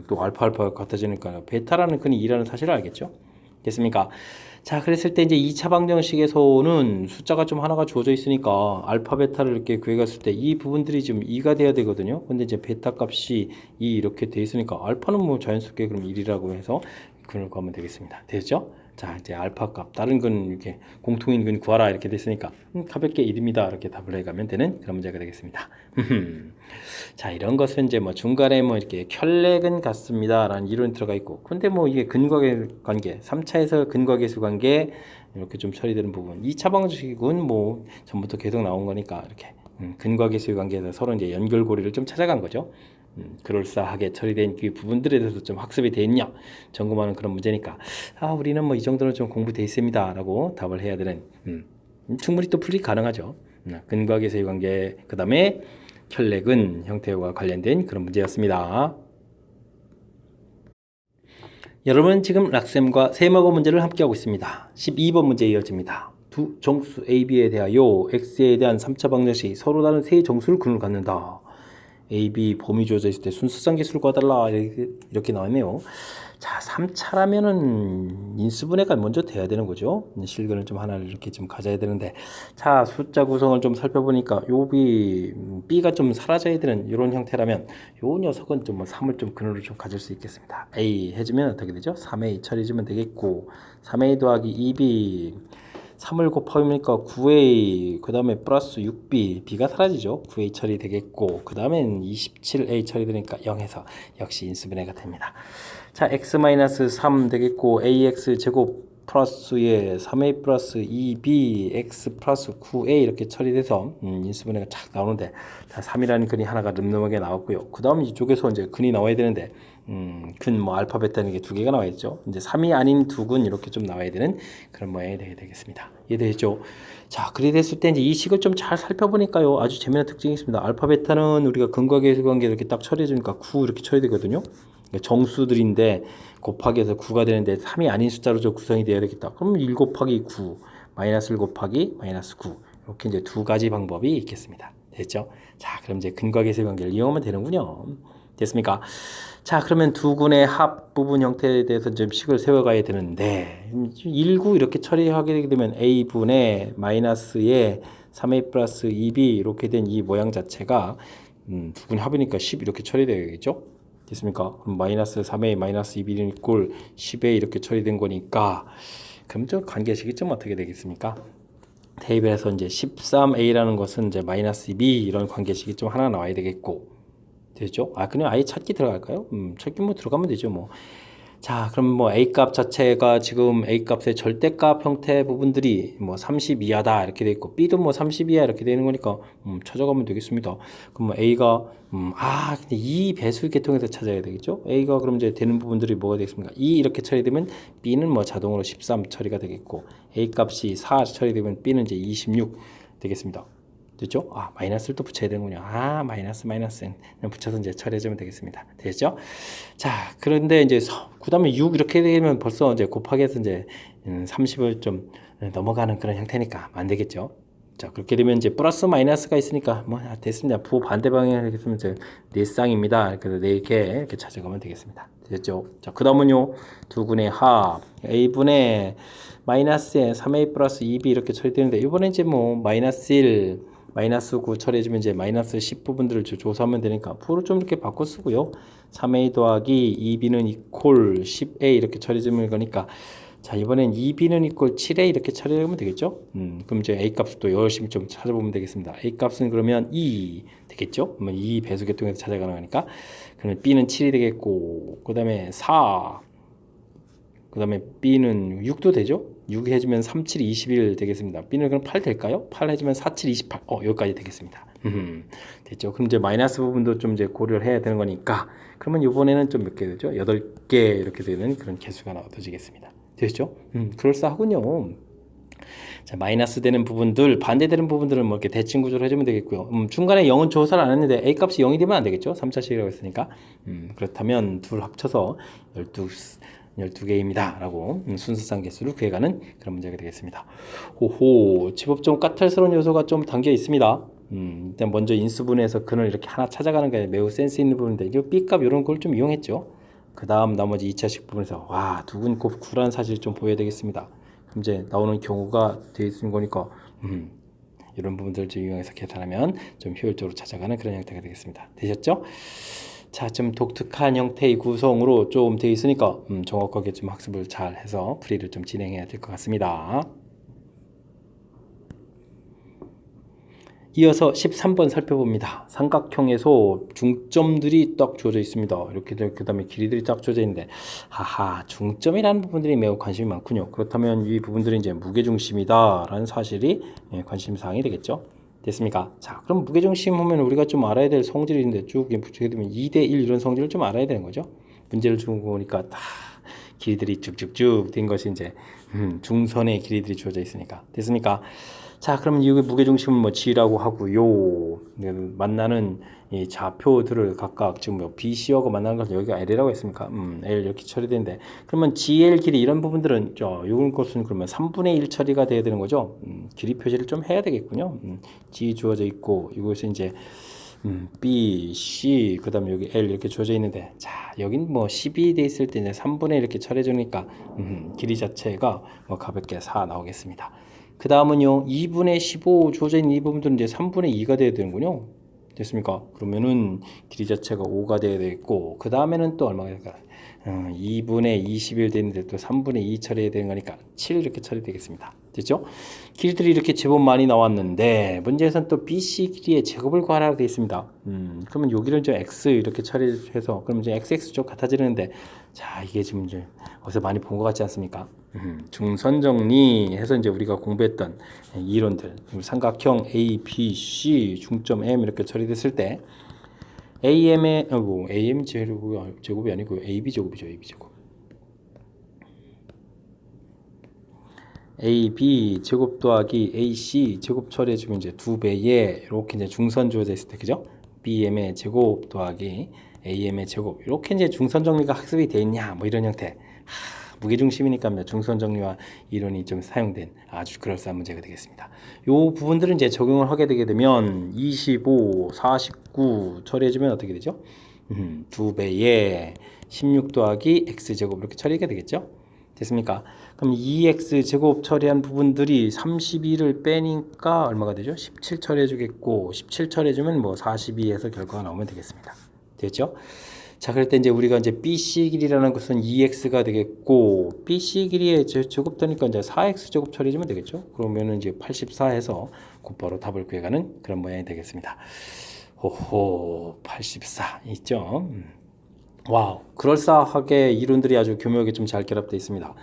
또 알파가 같아지니까 베타라는 근이 2라는 사실을 알겠죠. 됐습니까? 자, 그랬을 때 이제 2차 방정식에서는 숫자가 좀 하나가 주어져 있으니까 알파 베타를 이렇게 구해갔을 때 이 부분들이 지금 2가 돼야 되거든요. 근데 이제 베타 값이 2 이렇게 돼 있으니까 알파는 뭐 자연스럽게 그럼 1이라고 해서 근을 구하면 되겠습니다. 됐죠? 자, 이제 알파 값 다른 근 이렇게 공통인 근 구하라 이렇게 됐으니까 가볍게 1입니다 이렇게 답을 해가면 되는 그런 문제가 되겠습니다. 자, 이런 것은 이제 뭐 중간에 뭐 이렇게 켤레근 같습니다 라는 이론이 들어가 있고, 근데 뭐 이게 근과 관계 3차에서 근과 계수 관계 이렇게 좀 처리되는 부분, 2차 방정식은 뭐 전부터 계속 나온 거니까 이렇게 근과 계수의 관계에서 서로 이제 연결고리를 좀 찾아간 거죠. 그럴싸하게 처리된 그 부분들에 대해서 좀 학습이 돼 있냐 점검하는 그런 문제니까, 아, 우리는 뭐 이 정도는 좀 공부돼 있습니다 라고 답을 해야 되는 충분히 또 풀이 가능하죠. 근과 계수의 관계, 그 다음에 켤레근 형태와 관련된 그런 문제였습니다. 여러분 지금 락쌤과 세모거 문제를 함께하고 있습니다. 12번 문제 이어집니다. 두 정수 A, B에 대하여 X에 대한 3차 방정식이 서로 다른 세 정수를 근으로 갖는다. A, B 범위 주어져 있을 때 순수상 계수를 구하달라 이렇게 나왔네요. 자, 3차라면은 인수분해가 먼저 돼야 되는 거죠. 실근을 좀 하나를 이렇게 좀 가져야 되는데, 자, 숫자 구성을 좀 살펴보니까 요 B가 좀 사라져야 되는 이런 형태라면 요 녀석은 좀 뭐 3을 좀 근으로 좀 가질 수 있겠습니다. A 해주면 어떻게 되죠? 3A 처리해주면 되겠고, 3A 더하기 2B 3을 곱하니까 9A 그 다음에 플러스 6B B가 사라지죠. 9A 처리되겠고 그 다음엔 27A 처리되니까 0에서 역시 인수분해가 됩니다. 자, X-3 되겠고 AX 제곱 플러스에 3A 플러스 2B X 플러스 9A 이렇게 처리돼서 인수분해가 착 나오는데, 자, 3이라는 근이 하나가 늠름하게 나왔고요. 그 다음 이쪽에서 이제 근이 나와야 되는데 근 뭐 알파 베타는 게 두 개가 나와 있죠. 이제 3이 아닌 두 근 이렇게 좀 나와야 되는 그런 모양이 되겠습니다. 이해되죠? 자, 그래 됐을 때 이제 이 식을 좀 잘 살펴보니까요, 아주 재미난 특징이 있습니다. 알파 베타는 우리가 근과 계수 관계 이렇게 딱 처리해 주니까 9 이렇게 처리되거든요. 정수들인데 곱하기 해서 9가 되는데 3이 아닌 숫자로 저 구성이 되어야 되겠다. 그럼 1 곱하기 9 마이너스 1 곱하기 마이너스 9 이렇게 이제 두 가지 방법이 있겠습니다. 됐죠? 자, 그럼 이제 근과 계수 관계를 이용하면 되는군요. 됐습니까? 자, 그러면 두 군의 합 부분 형태에 대해서 좀 식을 세워가야 되는데, 1, 9 이렇게 처리하게 되면 A분의 마이너스에 3A 플러스 2B 이렇게 된 이 모양 자체가 두 군의 합이니까 10 이렇게 처리되겠죠? 됐습니까? 그럼 마이너스 3A 마이너스 2B는 이꼴 10A 이렇게 처리된 거니까, 그럼 저 관계식이 좀 어떻게 되겠습니까? 대입해서 이제 13A라는 것은 이제 마이너스 2B 이런 관계식이 좀 하나 나와야 되겠고, 되죠? 아, 그냥 아예 찾기 들어갈까요? 찾기 뭐 들어가면 되죠, 뭐. 자, 그럼 뭐 A 값 자체가 지금 A 값의 절대값 형태 부분들이 뭐 30 이하다 이렇게 돼 있고, B도 뭐 30 이하 이렇게 되는 거니까 찾아가면 되겠습니다. 그럼 뭐 A가 근데 이 배수 계통에서 찾아야 되겠죠? A가 그럼 이제 되는 부분들이 뭐가 되겠습니까? 2 이렇게 처리되면 B는 뭐 자동으로 13 처리가 되겠고, A 값이 4 처리되면 B는 이제 26 되겠습니다. 됐죠? 마이너스를 또 붙여야 되는군요. 마이너스 붙여서 이제 처리해주면 되겠습니다. 됐죠? 자, 그런데 이제 그 다음에 6 이렇게 되면 벌써 이제 곱하기 해서 이제 30을 좀 넘어가는 그런 형태니까 안 되겠죠? 자, 그렇게 되면 이제 플러스 마이너스가 있으니까 뭐 됐습니다. 부 반대 방향을 이렇게 쓰면 이제 4쌍입니다. 그래서 4개 이렇게 찾아가면 되겠습니다. 됐죠? 자, 그 다음은요, 두 군의 합 A분의 마이너스에 3A 플러스 2B 이렇게 처리되는데, 이번에 이제 뭐 마이너스 1 마이너스 9 처리해주면 이제 마이너스 10 부분들을 조사하면 되니까 부를 좀 이렇게 바꿔 쓰고요. 3A 더하기 2B는 이퀄 10A 이렇게 처리해주면 거니까, 자, 이번엔 2B는 이퀄 7A 이렇게 처리하면 되겠죠? 그럼 이제 A 값도 열심히 좀 찾아보면 되겠습니다. A 값은 그러면 2 되겠죠? 2 배수 계통에서 찾아가는 거니까. 그러면 B는 7이 되겠고, 그 다음에 4, 그 다음에 B는 6도 되죠? 6 해주면 3, 7, 21 되겠습니다. B는 그럼 8 될까요? 8 해주면 4, 7, 28. 여기까지 되겠습니다. 됐죠? 그럼 이제 마이너스 부분도 좀 이제 고려를 해야 되는 거니까, 그러면 이번에는 좀 몇 개 되죠? 8개 이렇게 되는 그런 개수가 나와지겠습니다. 되시죠? 그럴싸하군요. 자, 마이너스 되는 부분들, 반대되는 부분들은 뭐 이렇게 대칭 구조를 해주면 되겠고요. 중간에 0은 조사를 안 했는데 A 값이 0이 되면 안 되겠죠? 3차식이라고 했으니까. 그렇다면 둘 합쳐서 12개입니다 라고 순수상 개수를 구해가는 그런 문제가 되겠습니다. 오호, 집업 좀 까탈스러운 요소가 좀 담겨 있습니다. 일단 먼저 인수분해에서 근을 이렇게 하나 찾아가는 게 매우 센스 있는 부분인데, 이 B값 이런 걸 좀 이용했죠. 그 다음 나머지 2차식 부분에서 두근 곱 9라는 사실을 좀 보여야 되겠습니다. 그럼 이제 나오는 경우가 되어 있는 거니까 이런 부분들을 좀 이용해서 계산하면 좀 효율적으로 찾아가는 그런 형태가 되겠습니다. 되셨죠? 자, 좀 독특한 형태의 구성으로 좀 되어 있으니까 정확하게 좀 학습을 잘 해서 풀이를 좀 진행해야 될 것 같습니다. 이어서 13번 살펴봅니다. 삼각형에서 중점들이 딱 주어져 있습니다. 이렇게 그 다음에 길이들이 딱 주어져 있는데, 중점이라는 부분들이 매우 관심이 많군요. 그렇다면 이 부분들이 이제 무게중심이다 라는 사실이 관심사항이 되겠죠. 됐습니까? 자, 그럼 무게중심 하면 우리가 좀 알아야 될 성질이 있는데, 쭉 붙이게 되면 2대1 이런 성질을 좀 알아야 되는 거죠. 문제를 주고 보니까 다 길이들이 쭉쭉쭉 된 것이 이제 중선의 길이들이 주어져 있으니까. 됐습니까? 자, 그럼 이 무게중심은 뭐 G라고 하고요. 만나는 이 좌표들을 각각 지금 뭐 BC하고 만나는 것은 여기가 L이라고 했습니까? L 이렇게 처리되는데 그러면 GL 길이 이런 부분들은 이런 것은 그러면 3분의 1 처리가 돼야 되는 거죠. 길이 표시를 좀 해야 되겠군요. G 주어져 있고 이것은 이제 B, C, 그 다음에 여기 L 이렇게 주어져 있는데, 자, 여긴 뭐 12 돼 있을 때 이제 3분의 1 이렇게 처리해주니까, 길이 자체가 뭐 가볍게 4 나오겠습니다. 그 다음은요, 2분의 15 주어져 있는 이 부분들은 이제 3분의 2가 돼야 되는군요. 됐습니까? 그러면은 길이 자체가 5가 돼야 되겠고, 그 다음에는 또 얼마가 될까? 2분의 21 되는데 또 3분의 2 처리해야 되는 거니까 7 이렇게 처리되겠습니다. 됐죠? 길이들이 이렇게 제법 많이 나왔는데 문제에서는 또 BC 길이의 제곱을 구하라고 되어 있습니다. 그러면 여기를 좀 X 이렇게 처리해서 그러면 이제 XX 쪽 같아지는데 자 이게 지금 이제 어디서 많이 본 것 같지 않습니까? 중선 정리해서 이제 우리가 공부했던 이론들 삼각형 A, B, C 중점 M 이렇게 처리됐을 때 AM의 AM 제곱이 아니고 AB 제곱이죠. AB 제곱. AB 제곱 더하기 AC 제곱 처리해주면 이제 2배에 이렇게 이제 중선 주어져 있을 때 그죠? BM의 제곱 더하기 AM의 제곱 이렇게 이제 중선 정리가 학습이 돼 있냐 뭐 이런 형태. 무게중심이니까 중선 정리와 이론이 좀 사용된 아주 그럴싸한 문제가 되겠습니다. 요 부분들은 이제 적용을 하게 되게 되면 25, 49 처리해주면 어떻게 되죠? 2배에 16 더하기 x제곱 이렇게 처리가 되겠죠? 됐습니까? 그럼 2x 제곱 처리한 부분들이 32를 빼니까 얼마가 되죠? 17 처리해 주겠고 17 처리해 주면 뭐 42에서 결과가 나오면 되겠습니다. 됐죠? 자, 그럴 때 이제 우리가 이제 BC 길이라는 것은 2x가 되겠고 BC 길이의 제곱되니까 이제 4x 제곱 처리해 주면 되겠죠? 그러면은 이제 84 해서 곧바로 답을 구해가는 그런 모양이 되겠습니다. 호호 84 있죠? 와우, 그럴싸하게 이론들이 아주 교묘하게 좀 잘 결합되어 있습니다.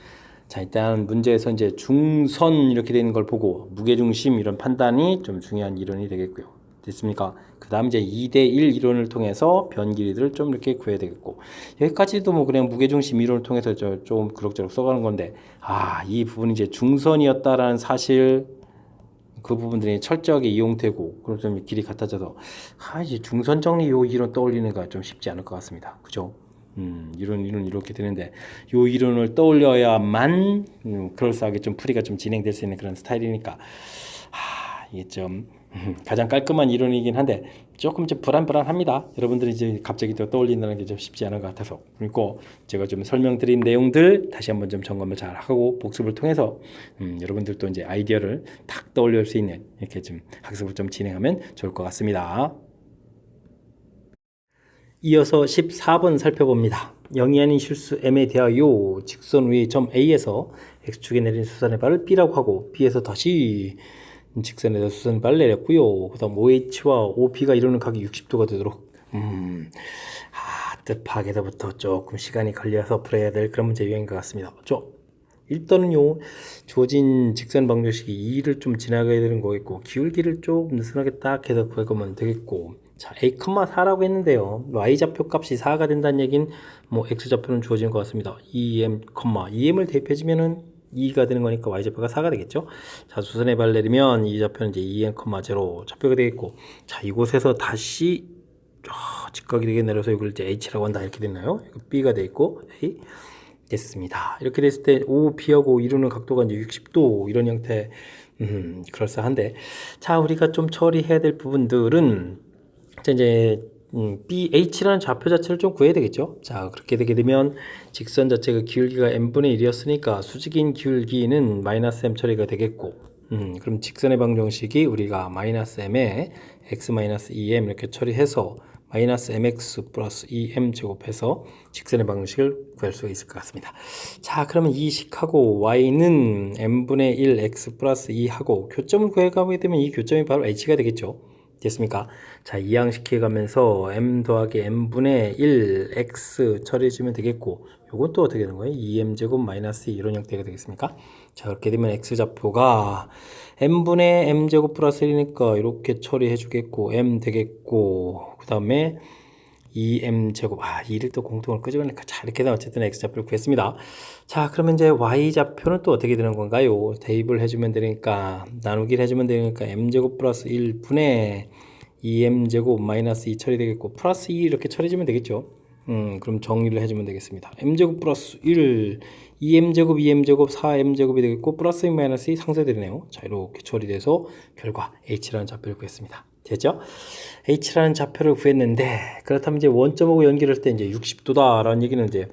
자, 일단 문제에서 이제 중선 이렇게 되는 걸 보고 무게중심 이런 판단이 좀 중요한 이론이 되겠고요. 됐습니까? 그 다음 이제 2대1 이론을 통해서 변 길이들을 좀 이렇게 구해야 되겠고 여기까지도 뭐 그냥 무게중심 이론을 통해서 좀 그럭저럭 써가는 건데 이 부분이 이제 중선이었다라는 사실 그 부분들이 철저하게 이용되고 그럼 좀 길이 같아져서 이제 중선 정리 요 이론 떠올리는 거 좀 쉽지 않을 것 같습니다. 그죠? 이론 이렇게 되는데 요 이론을 떠올려야만 그럴싸하게 좀 풀이가 좀 진행될 수 있는 그런 스타일이니까 이게 좀 가장 깔끔한 이론이긴 한데 조금 좀 불안합니다. 여러분들이 이제 갑자기 또 떠올린다는 게 좀 쉽지 않은 것 같아서 그리고 제가 좀 설명드린 내용들 다시 한번 좀 점검을 잘 하고 복습을 통해서 여러분들도 이제 아이디어를 탁 떠올릴 수 있는 이렇게 좀 학습을 좀 진행하면 좋을 것 같습니다. 이어서 14번 살펴봅니다. 영이 아닌 실수 M에 대하여 직선 위의 점 A에서 X축에 내린 수선의 발을 B라고 하고 B에서 다시 직선에서 수선의 발을 내렸고요. 그 다음 OH와 OP가 이루는 각이 60도가 되도록 뜻 파악에서부터 조금 시간이 걸려서 풀어야 될 그런 문제 유형인 것 같습니다. 일단은요 주어진 직선 방정식이 2를 좀 지나가야 되는 거겠고 기울기를 좀 느슨하게 딱 해서 구해보면 되겠고 자 a, 4라고 했는데요 y좌표 값이 4가 된다는 얘기는 뭐 x좌표는 주어지는 것 같습니다. 2m을 대입해주면은 2가 되는 거니까 y좌표가 4가 되겠죠. 자 수선의 발 내리면 이 좌표는 이제 2m,0 좌표가 되겠고 자 이곳에서 다시 직각이 되게 내려서 이걸 이제 h라고 한다 이렇게 됐나요? b가 돼 있고 a 됐습니다. 이렇게 됐을 때 O, B하고 이루는 각도가 이제 60도 이런 형태 그럴싸한데 자 우리가 좀 처리해야 될 부분들은 이제 BH라는 좌표 자체를 좀 구해야 되겠죠. 자 그렇게 되게 되면 직선 자체가 기울기가 n분의 1이었으니까 수직인 기울기는 마이너스 m 처리가 되겠고 그럼 직선의 방정식이 우리가 마이너스 m에 x 마이너스 2m 이렇게 처리해서 마이너스 mx 플러스 2m 제곱해서 직선의 방정식을 구할 수 있을 것 같습니다. 자 그러면 이 식하고 y는 m분의 1 x 플러스 2하고 교점을 구해가게 되면 이 교점이 바로 h가 되겠죠. 됐습니까? 자 이항시켜 가면서 m 더하기 m분의 1 x 처리해주면 되겠고 요건 또 어떻게 되는 거예요? 2m 제곱 마이너스 2 이런 형태가 되겠습니까? 자 그렇게 되면 x좌표가 m분의 m제곱 플러스 1이니까 이렇게 처리해 주겠고 m 되겠고 그 다음에 2m제곱 2를 또 공통으로 끄집어내니까 자 이렇게 해서 어쨌든 x좌표를 구했습니다. 자 그러면 이제 y좌표는 또 어떻게 되는 건가요? 대입을 해주면 되니까 나누기를 해주면 되니까 m제곱 플러스 1분의 2m제곱 마이너스 2 처리되겠고 플러스 2 이렇게 처리해주면 되겠죠. 그럼 정리를 해주면 되겠습니다. m제곱 플러스 1 2m제곱 2m제곱 4m제곱이 되겠고 플러스 2 마이너스 2 상쇄되네요. 자, 이렇게 처리돼서 결과 h라는 좌표를 구했습니다. 됐죠? h라는 좌표를 구했는데 그렇다면 이제 원점하고 연결할 때 이제 60도다 라는 얘기는 이제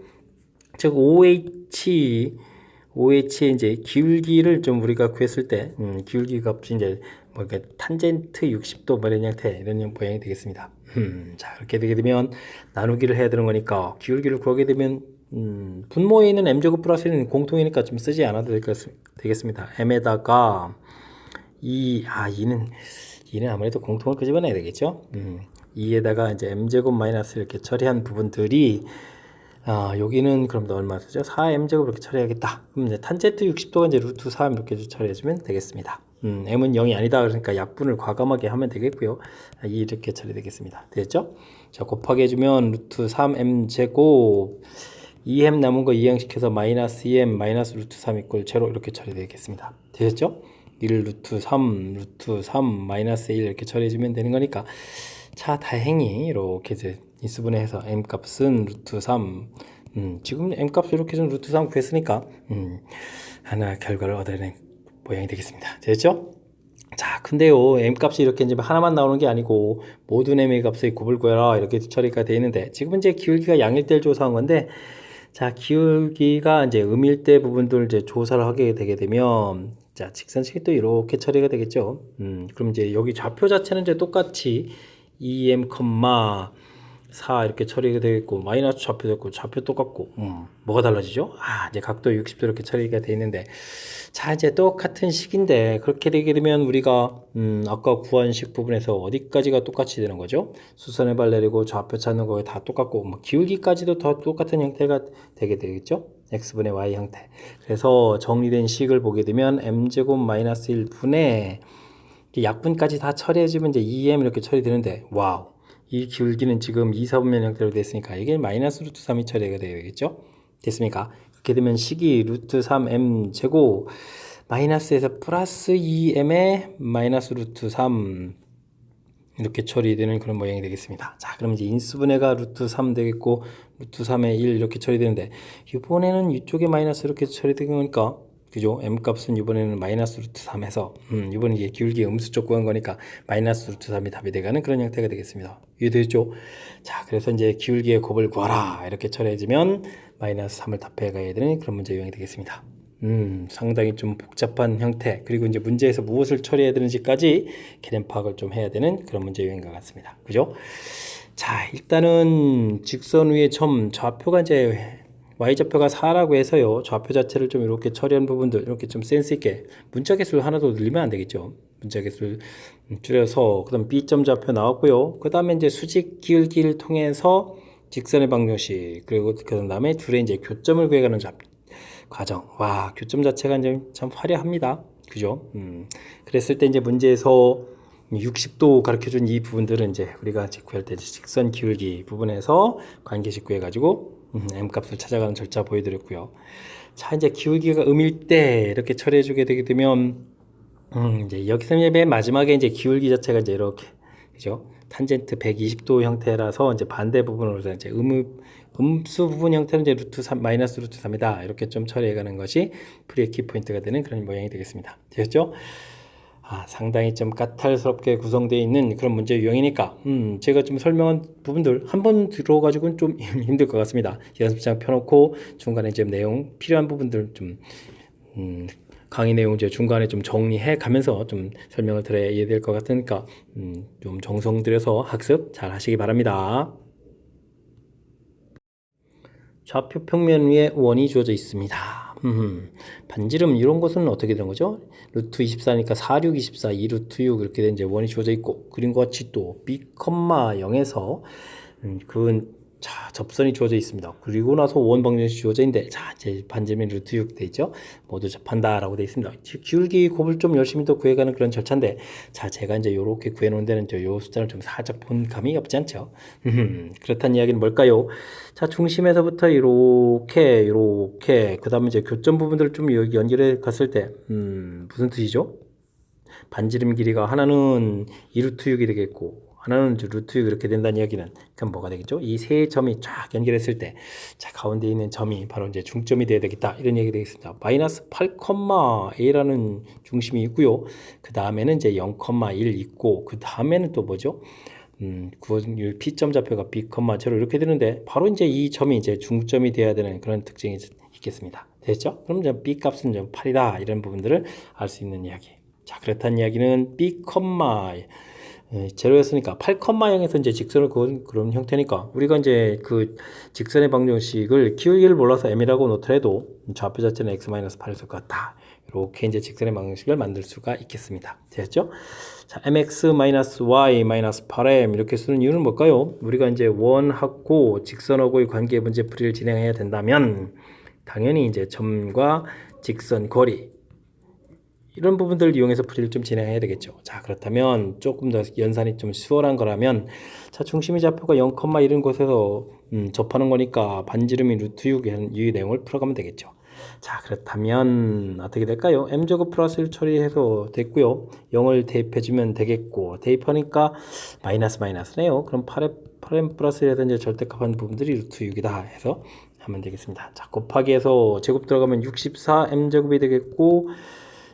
즉 OH의 이제 기울기를 좀 우리가 구했을 때 기울기 값이 이제 뭐 이렇게 탄젠트 60도 뭐 이런 형태 이런 모양이 되겠습니다. 자, 이렇게 되게 되면 나누기를 해야 되는 거니까 기울기를 구하게 되면 분모에 있는 m제곱 플러스 1은 공통이니까 좀 쓰지 않아도 되겠습니다. m에다가 2는 아무래도 공통을 끄집어내야 되겠죠. 2에다가 이제 m제곱 마이너스 이렇게 처리한 부분들이 여기는 그럼 얼마 쓰죠? 4m제곱 이렇게 처리하겠다. 그럼 이제 탄젠트 60도가 이제 루트 3 이렇게 처리해주면 되겠습니다. m은 0이 아니다. 그러니까 약분을 과감하게 하면 되겠고요. 이렇게 처리되겠습니다. 됐죠? 자, 곱하기 해주면 루트 3m제곱 2m 남은 거 이항시켜서 마이너스 2m 마이너스 루트 3 이꼴 제로 이렇게 처리되겠습니다. 되셨죠? 1 루트 3 마이너스 1 이렇게 처리해주면 되는 거니까 자, 다행히 이렇게 이제 인수분해해서 m값은 루트 3 지금 m값 이렇게 좀 루트 3 구했으니까 하나 결과를 얻어내는 모양이 되겠습니다. 됐죠? 자, 근데요 m값이 이렇게 이제 하나만 나오는 게 아니고 모든 m의 값의 곱을 구해라 이렇게 처리가 되어 있는데 지금은 이제 기울기가 양일대를 조사한 건데 자, 기울기가 이제 음일대 부분들 이제 조사를 하게 되게 되면 자, 직선식이 또 이렇게 처리가 되겠죠. 그럼 이제 여기 좌표 자체는 이제 똑같이 2m, 4 이렇게 처리가 되겠고 마이너스 좌표 됐고 좌표 똑같고 뭐가 달라지죠? 이제 각도 60도 이렇게 처리가 되어 있는데 자, 이제 똑같은 식인데 그렇게 되게 되면 우리가 아까 구한 식 부분에서 어디까지가 똑같이 되는 거죠? 수선의 발 내리고 좌표 찾는 거에 다 똑같고 뭐 기울기까지도 더 똑같은 형태가 되게 되겠죠? x분의 y 형태. 그래서 정리된 식을 보게 되면 m제곱 마이너스 1분의 약분까지 다 처리해주면 이제 2m 이렇게 처리되는데 와우, 이 기울기는 지금 2, 4분면 형태로 됐으니까 이게 마이너스 루트 3이 처리가 되겠죠? 됐습니까? 이렇게 되면 식이 루트 3m 제곱 마이너스에서 플러스 2m에 마이너스 루트 3 이렇게 처리되는 그런 모양이 되겠습니다. 자, 그럼 이제 인수분해가 루트 3 되겠고 루트 3에 1 이렇게 처리되는데 이번에는 이쪽에 마이너스 이렇게 처리되는 거니까 그죠? m값은 이번에는 마이너스 루트 3에서 이번에 이게 기울기 음수 쪽 구한 거니까 마이너스 루트 3이 답이 돼가는 그런 형태가 되겠습니다. 이해되죠? 자, 그래서 이제 기울기의 곱을 구하라 이렇게 처리해주면 마이너스 3을 답해 가야 되는 그런 문제 유형이 되겠습니다. 상당히 좀 복잡한 형태 그리고 이제 문제에서 무엇을 처리해야 되는지까지 개념 파악을 좀 해야 되는 그런 문제 유형인 것 같습니다. 그죠? 자, 일단은 직선 위의 점 좌표가 이제 y좌표가 4라고 해서요 좌표 자체를 좀 이렇게 처리한 부분들 이렇게 좀 센스 있게 문자 개수를 하나 더 늘리면 안 되겠죠. 문자 개수를 줄여서 그 다음 b점 좌표 나왔고요. 그 다음에 이제 수직 기울기를 통해서 직선의 방정식 그리고 그 다음에 둘의 이제 교점을 구해가는 과정. 와, 교점 자체가 이제 참 화려합니다. 그죠? 그랬을 때 이제 문제에서 60도 가르쳐준 이 부분들은 이제 우리가 구할 때 직선 기울기 부분에서 관계식 구해가지고 m값을 찾아가는 절차 보여드렸고요. 자, 이제 기울기가 음일 때 이렇게 처리해주게 되게 되면 이제 여기서 이제 맨 마지막에 이제 기울기 자체가 이제 이렇게 그죠? 탄젠트 120도 형태라서 이제 반대 부분으로 이제 음수 부분 형태는 이제 루트 3 마이너스 루트 3이다 이렇게 좀 처리해가는 것이 풀이의 키포인트가 되는 그런 모양이 되겠습니다. 되셨죠? 상당히 좀 까탈스럽게 구성되어 있는 그런 문제 유형이니까 제가 좀 설명한 부분들 한 번 들어가지고는 좀 힘들 것 같습니다. 연습장 펴놓고 중간에 이제 내용 필요한 부분들 좀 강의 내용 이제 중간에 좀 정리해 가면서 좀 설명을 드려야 될 것 같으니까 좀 정성 들여서 학습 잘 하시기 바랍니다. 좌표 평면 위에 원이 주어져 있습니다. 반지름 이런 것은 어떻게 되는 거죠? 루트 24니까 4, 6, 24, 2 루트 6 이렇게 된 이제 원이 주어져 있고 그림과 같이 또 B, 0에서 자, 접선이 주어져 있습니다. 그리고 나서 원 방정식 주어져 있는데 자, 이제 반지름이 루트 6 돼 있죠? 모두 접한다라고 돼 있습니다. 기울기 곱을 좀 열심히 더 구해가는 그런 절차인데 자, 제가 이제 요렇게 구해놓은 데는 요 숫자를 좀 살짝 본 감이 없지 않죠? 그렇다는 이야기는 뭘까요? 자, 중심에서부터 이렇게 그 다음에 이제 교점 부분들을 좀 여기 연결해 갔을 때 무슨 뜻이죠? 반지름 길이가 하나는 2루트 6이 되겠고 하나는 이제 루트 6 이렇게 된다는 이야기는 그럼 뭐가 되겠죠? 이 세 점이 쫙 연결했을 때, 자, 가운데 있는 점이 바로 이제 중점이 돼야 되겠다. 이런 얘기 되겠습니다. 마이너스 8,A라는 중심이 있고요. 그 다음에는 이제 0,1 있고, 그 다음에는 또 뭐죠? 구원율 P점 좌표가 B, 0 이렇게 되는데, 바로 이제 이 점이 이제 중점이 돼야 되는 그런 특징이 있겠습니다. 됐죠? 그럼 이제 B 값은 좀 8이다. 이런 부분들을 알 수 있는 이야기. 자, 그렇다는 이야기는 B, 제로였으니까 8,0에서 이제 직선을 그은 그런 형태니까 우리가 이제 그 직선의 방정식을 기울기를 몰라서 m이라고 놓더라도 좌표 자체는 x-8일 것 같다. 이렇게 이제 직선의 방정식을 만들 수가 있겠습니다. 됐죠? 자, mx-y-8m 이렇게 쓰는 이유는 뭘까요? 우리가 이제 원하고 직선하고의 관계 문제 풀이를 진행해야 된다면 당연히 이제 점과 직선 거리 이런 부분들을 이용해서 풀이를 좀 진행해야 되겠죠. 자, 그렇다면 조금 더 연산이 좀 수월한 거라면, 자, 중심의 좌표가 0, 이런 곳에서 접하는 거니까 반지름이 루트 6의 이 내용을 풀어가면 되겠죠. 자, 그렇다면 어떻게 될까요? m제곱 플러스 1 처리해서 됐고요. 0을 대입해주면 되겠고, 대입하니까 마이너스네요. 그럼 8m 플러스 1에서 이제 절대값한 부분들이 루트 6이다 해서 하면 되겠습니다. 자, 곱하기 해서 제곱 들어가면 64m제곱이 되겠고,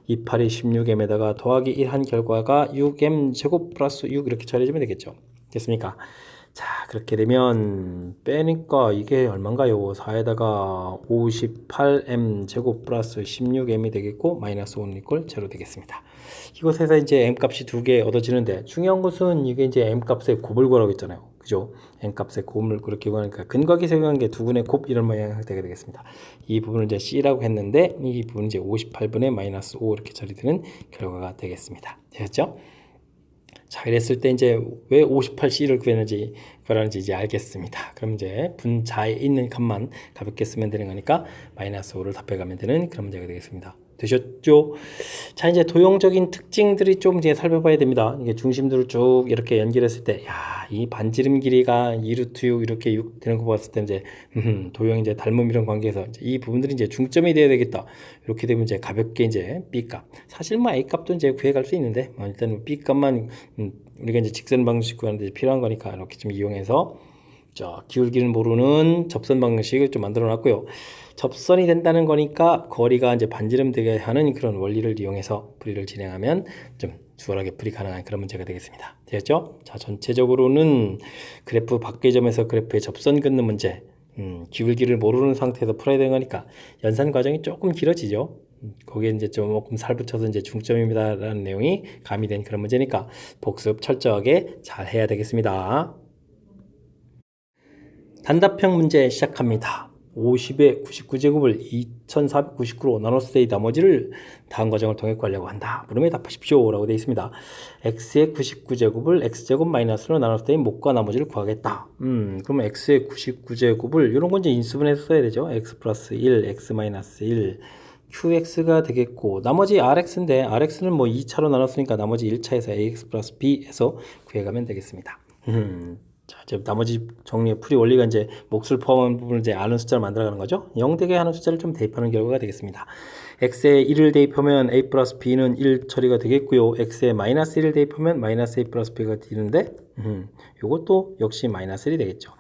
28이 16m에다가 더하기 1 한 결과가 6m 제곱 플러스 6 이렇게 처리해주면 되겠죠. 됐습니까? 자, 그렇게 되면 빼니까 이게 얼마인가요? 4에다가 58m 제곱 플러스 16m이 되겠고 마이너스 5는 이꼴 제로 되겠습니다. 이곳에서 이제 m 값이 두 개 얻어지는데 중요한 것은 이게 이제 m 값의 곱을 구하라고 했잖아요. 그죠? n 값의 곱을 그렇게 구하니까 근각이 세분한 게 두 분의 곱 이런 모양이 되게 되겠습니다. 이 부분을 이제 C라고 했는데 이 부분은 이제 58분의 마이너스 5 이렇게 처리되는 결과가 되겠습니다. 되셨죠? 자, 이랬을 때 이제 왜 58C를 구했는지 그러는지 이제 알겠습니다. 그럼 이제 분자에 있는 값만 가볍게 쓰면 되는 거니까 마이너스 5를 답해가면 되는 그런 문제가 되겠습니다. 되셨죠? 자, 이제 도형적인 특징들이 좀 이제 살펴봐야 됩니다. 이게 중심들을 쭉 이렇게 연결했을 때, 야, 이 반지름 길이가 2루트 6 이렇게 6 되는 거 봤을 때 이제 도형 이제 닮음 이런 관계에서 이제 이 부분들이 이제 중점이 돼야 되겠다. 이렇게 되면 이제 가볍게 이제 B 값. 사실 뭐 A 값도 이제 구해갈 수 있는데 일단 B 값만 우리가 이제 직선 방식 구하는데 필요한 거니까 이렇게 좀 이용해서 자, 기울기를 모르는 접선 방식을 좀 만들어 놨고요. 접선이 된다는 거니까 거리가 이제 반지름 되게 하는 그런 원리를 이용해서 풀이를 진행하면 좀 수월하게 풀이 가능한 그런 문제가 되겠습니다. 되었죠? 자, 전체적으로는 그래프 밖의 점에서 그래프에 접선 긋는 문제, 기울기를 모르는 상태에서 풀어야 되는 거니까 연산 과정이 조금 길어지죠. 거기에 이제 조금 살붙여서 이제 중점입니다라는 내용이 가미된 그런 문제니까 복습 철저하게 잘 해야 되겠습니다. 단답형 문제 시작합니다. 50의 99제곱을 2499로 나눴을 때의 나머지를 다음 과정을 통해 구하려고 한다. 물음에 답하십시오 라고 되어 있습니다. x의 99제곱을 x제곱 마이너스로 나눴을 때의 목과 나머지를 구하겠다. 그럼 x의 99제곱을 이런 건 이제 인수분해서 써야 되죠. x 플러스 1, x 마이너스 1 qx가 되겠고 나머지 rx인데 rx는 뭐 2차로 나눴으니까 나머지 1차에서 ax 플러스 b에서 구해가면 되겠습니다. 자, 이제 나머지 정리의 풀이 원리가 이제 몫을 포함한 부분을 이제 아는 숫자를 만들어가는 거죠. 0 되게 하는 숫자를 좀 대입하는 결과가 되겠습니다. x에 1을 대입하면 a 플러스 b는 1 처리가 되겠고요. x에 마이너스 1을 대입하면 마이너스 a 플러스 b가 되는데 요것도 역시 마이너스 1이 되겠죠.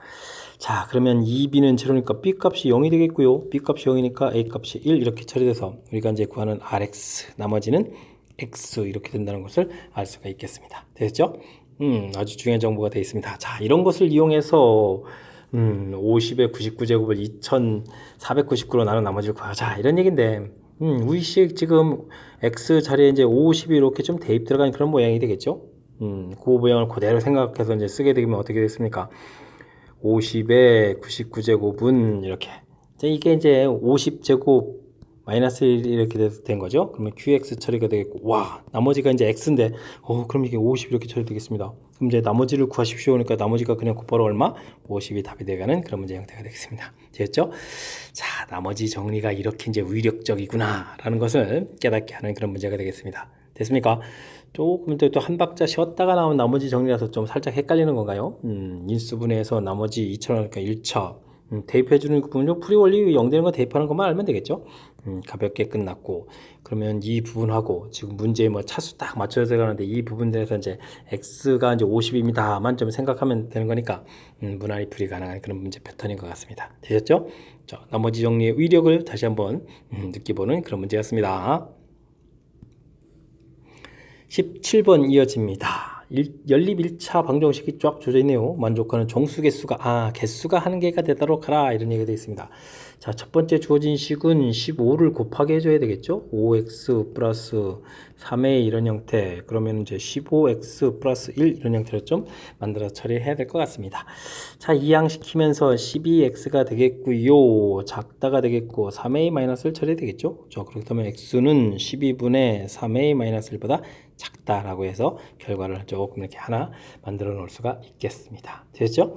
자, 그러면 2b는 제로니까 b 값이 0이 되겠고요. b 값이 0이니까 a 값이 1 이렇게 처리돼서 우리가 이제 구하는 rx 나머지는 x 이렇게 된다는 것을 알 수가 있겠습니다. 됐죠? 아주 중요한 정보가 되어 있습니다. 자, 이런 것을 이용해서 50의 99제곱을 2499로 나눈 나머지를 구하자 이런 얘기인데 우이식 지금 x 자리에 이제 50이 이렇게 좀 대입 들어간 그런 모양이 되겠죠. 그 모양을 그대로 생각해서 이제 쓰게 되면 어떻게 됐습니까? 50의 99제곱은 이렇게 이게 이제 50제곱 마이너스 1 이렇게 된 거죠. 그러면 qx 처리가 되겠고 와 나머지가 이제 x인데 그럼 이게 50 이렇게 처리되겠습니다. 그럼 이제 나머지를 구하십시오. 그러니까 나머지가 그냥 곧바로 얼마? 50이 답이 되가는 그런 문제 형태가 되겠습니다. 됐죠? 자, 나머지 정리가 이렇게 이제 위력적이구나 라는 것을 깨닫게 하는 그런 문제가 되겠습니다. 됐습니까? 조금 또 한 박자 쉬었다가 나온 나머지 정리라서 좀 살짝 헷갈리는 건가요? 인수분해에서 나머지 2,000원이니까 1차 대입해주는 그 부분요. 풀이 원리 0 되는 거 대입하는 것만 알면 되겠죠. 가볍게 끝났고, 그러면 이 부분하고 지금 문제에 뭐 차수 딱 맞춰야 들어가는데 이 부분에서 이제 x가 이제 50입니다만 좀 생각하면 되는 거니까 무난히 풀이 가능한 그런 문제 패턴인 것 같습니다. 되셨죠? 자, 나머지 정리의 위력을 다시 한번 느껴보는 그런 문제였습니다. 17번 이어집니다. 연립 1차 방정식이 쫙 조져 있네요. 만족하는 정수 개수가 개수가 한 개가 되도록 하라 이런 얘기가 되어 있습니다. 자, 첫 번째 주어진 식은 15를 곱하게 해줘야 되겠죠. 5x 플러스 3a 이런 형태, 그러면 이제 15x 플러스 1 이런 형태로 좀 만들어서 처리해야 될 것 같습니다. 자, 이항시키면서 12x가 되겠고요. 작다가 되겠고 3a 마이너스를 처리해야 되겠죠. 자, 그렇다면 x는 12분의 3a 마이너스 1보다 작다라고 해서 결과를 조금 이렇게 하나 만들어 놓을 수가 있겠습니다. 됐죠?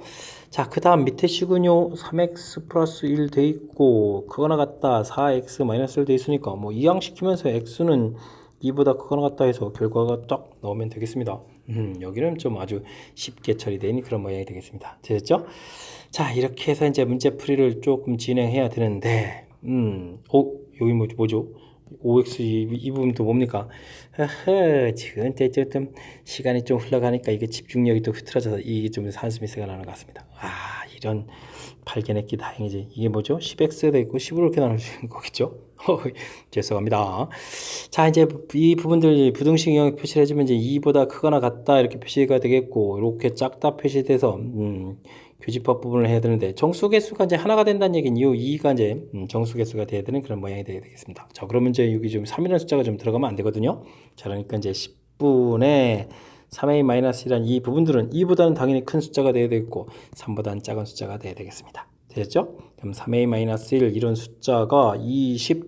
자, 그 다음 밑에 식은요 3x 플러스 1 돼 있고 크거나 같다 4x 마이너스 1 돼 있으니까 뭐 이항시키면서 x는 2보다 크거나 같다 해서 결과가 딱 나오면 되겠습니다. 여기는 좀 아주 쉽게 처리되는 그런 모양이 되겠습니다. 됐죠? 자, 이렇게 해서 이제 문제풀이를 조금 진행해야 되는데 여기 뭐죠? OX 이 부분도 뭡니까? 지금 좀 시간이 좀 흘러가니까 이게 집중력이 또 흐트러져서 이게 좀 산스미스가 나는 것 같습니다. 이런 발견했기 다행이지. 이게 뭐죠? 10x도 있고 10으로 이렇게 나눌 수 있는 거겠죠? 죄송합니다. 자, 이제 이 부분들 부등식 영역 표시를 해주면 이제 2보다 크거나 같다 이렇게 표시가 되겠고, 이렇게 작다 표시돼서 교집합 부분을 해야 되는데 정수 개수가 이제 하나가 된다는 얘기는 이 2가 이제 정수 개수가 돼야 되는 그런 모양이 되겠습니다. 자, 그러면 이제 여기 좀 3이라는 숫자가 좀 들어가면 안 되거든요. 자, 그러니까 이제 10분의 3a-1이란 이 부분들은 2보다는 당연히 큰 숫자가 돼야 되겠고 3보다는 작은 숫자가 돼야 되겠습니다. 되셨죠? 그럼 3a-1 이런 숫자가 20,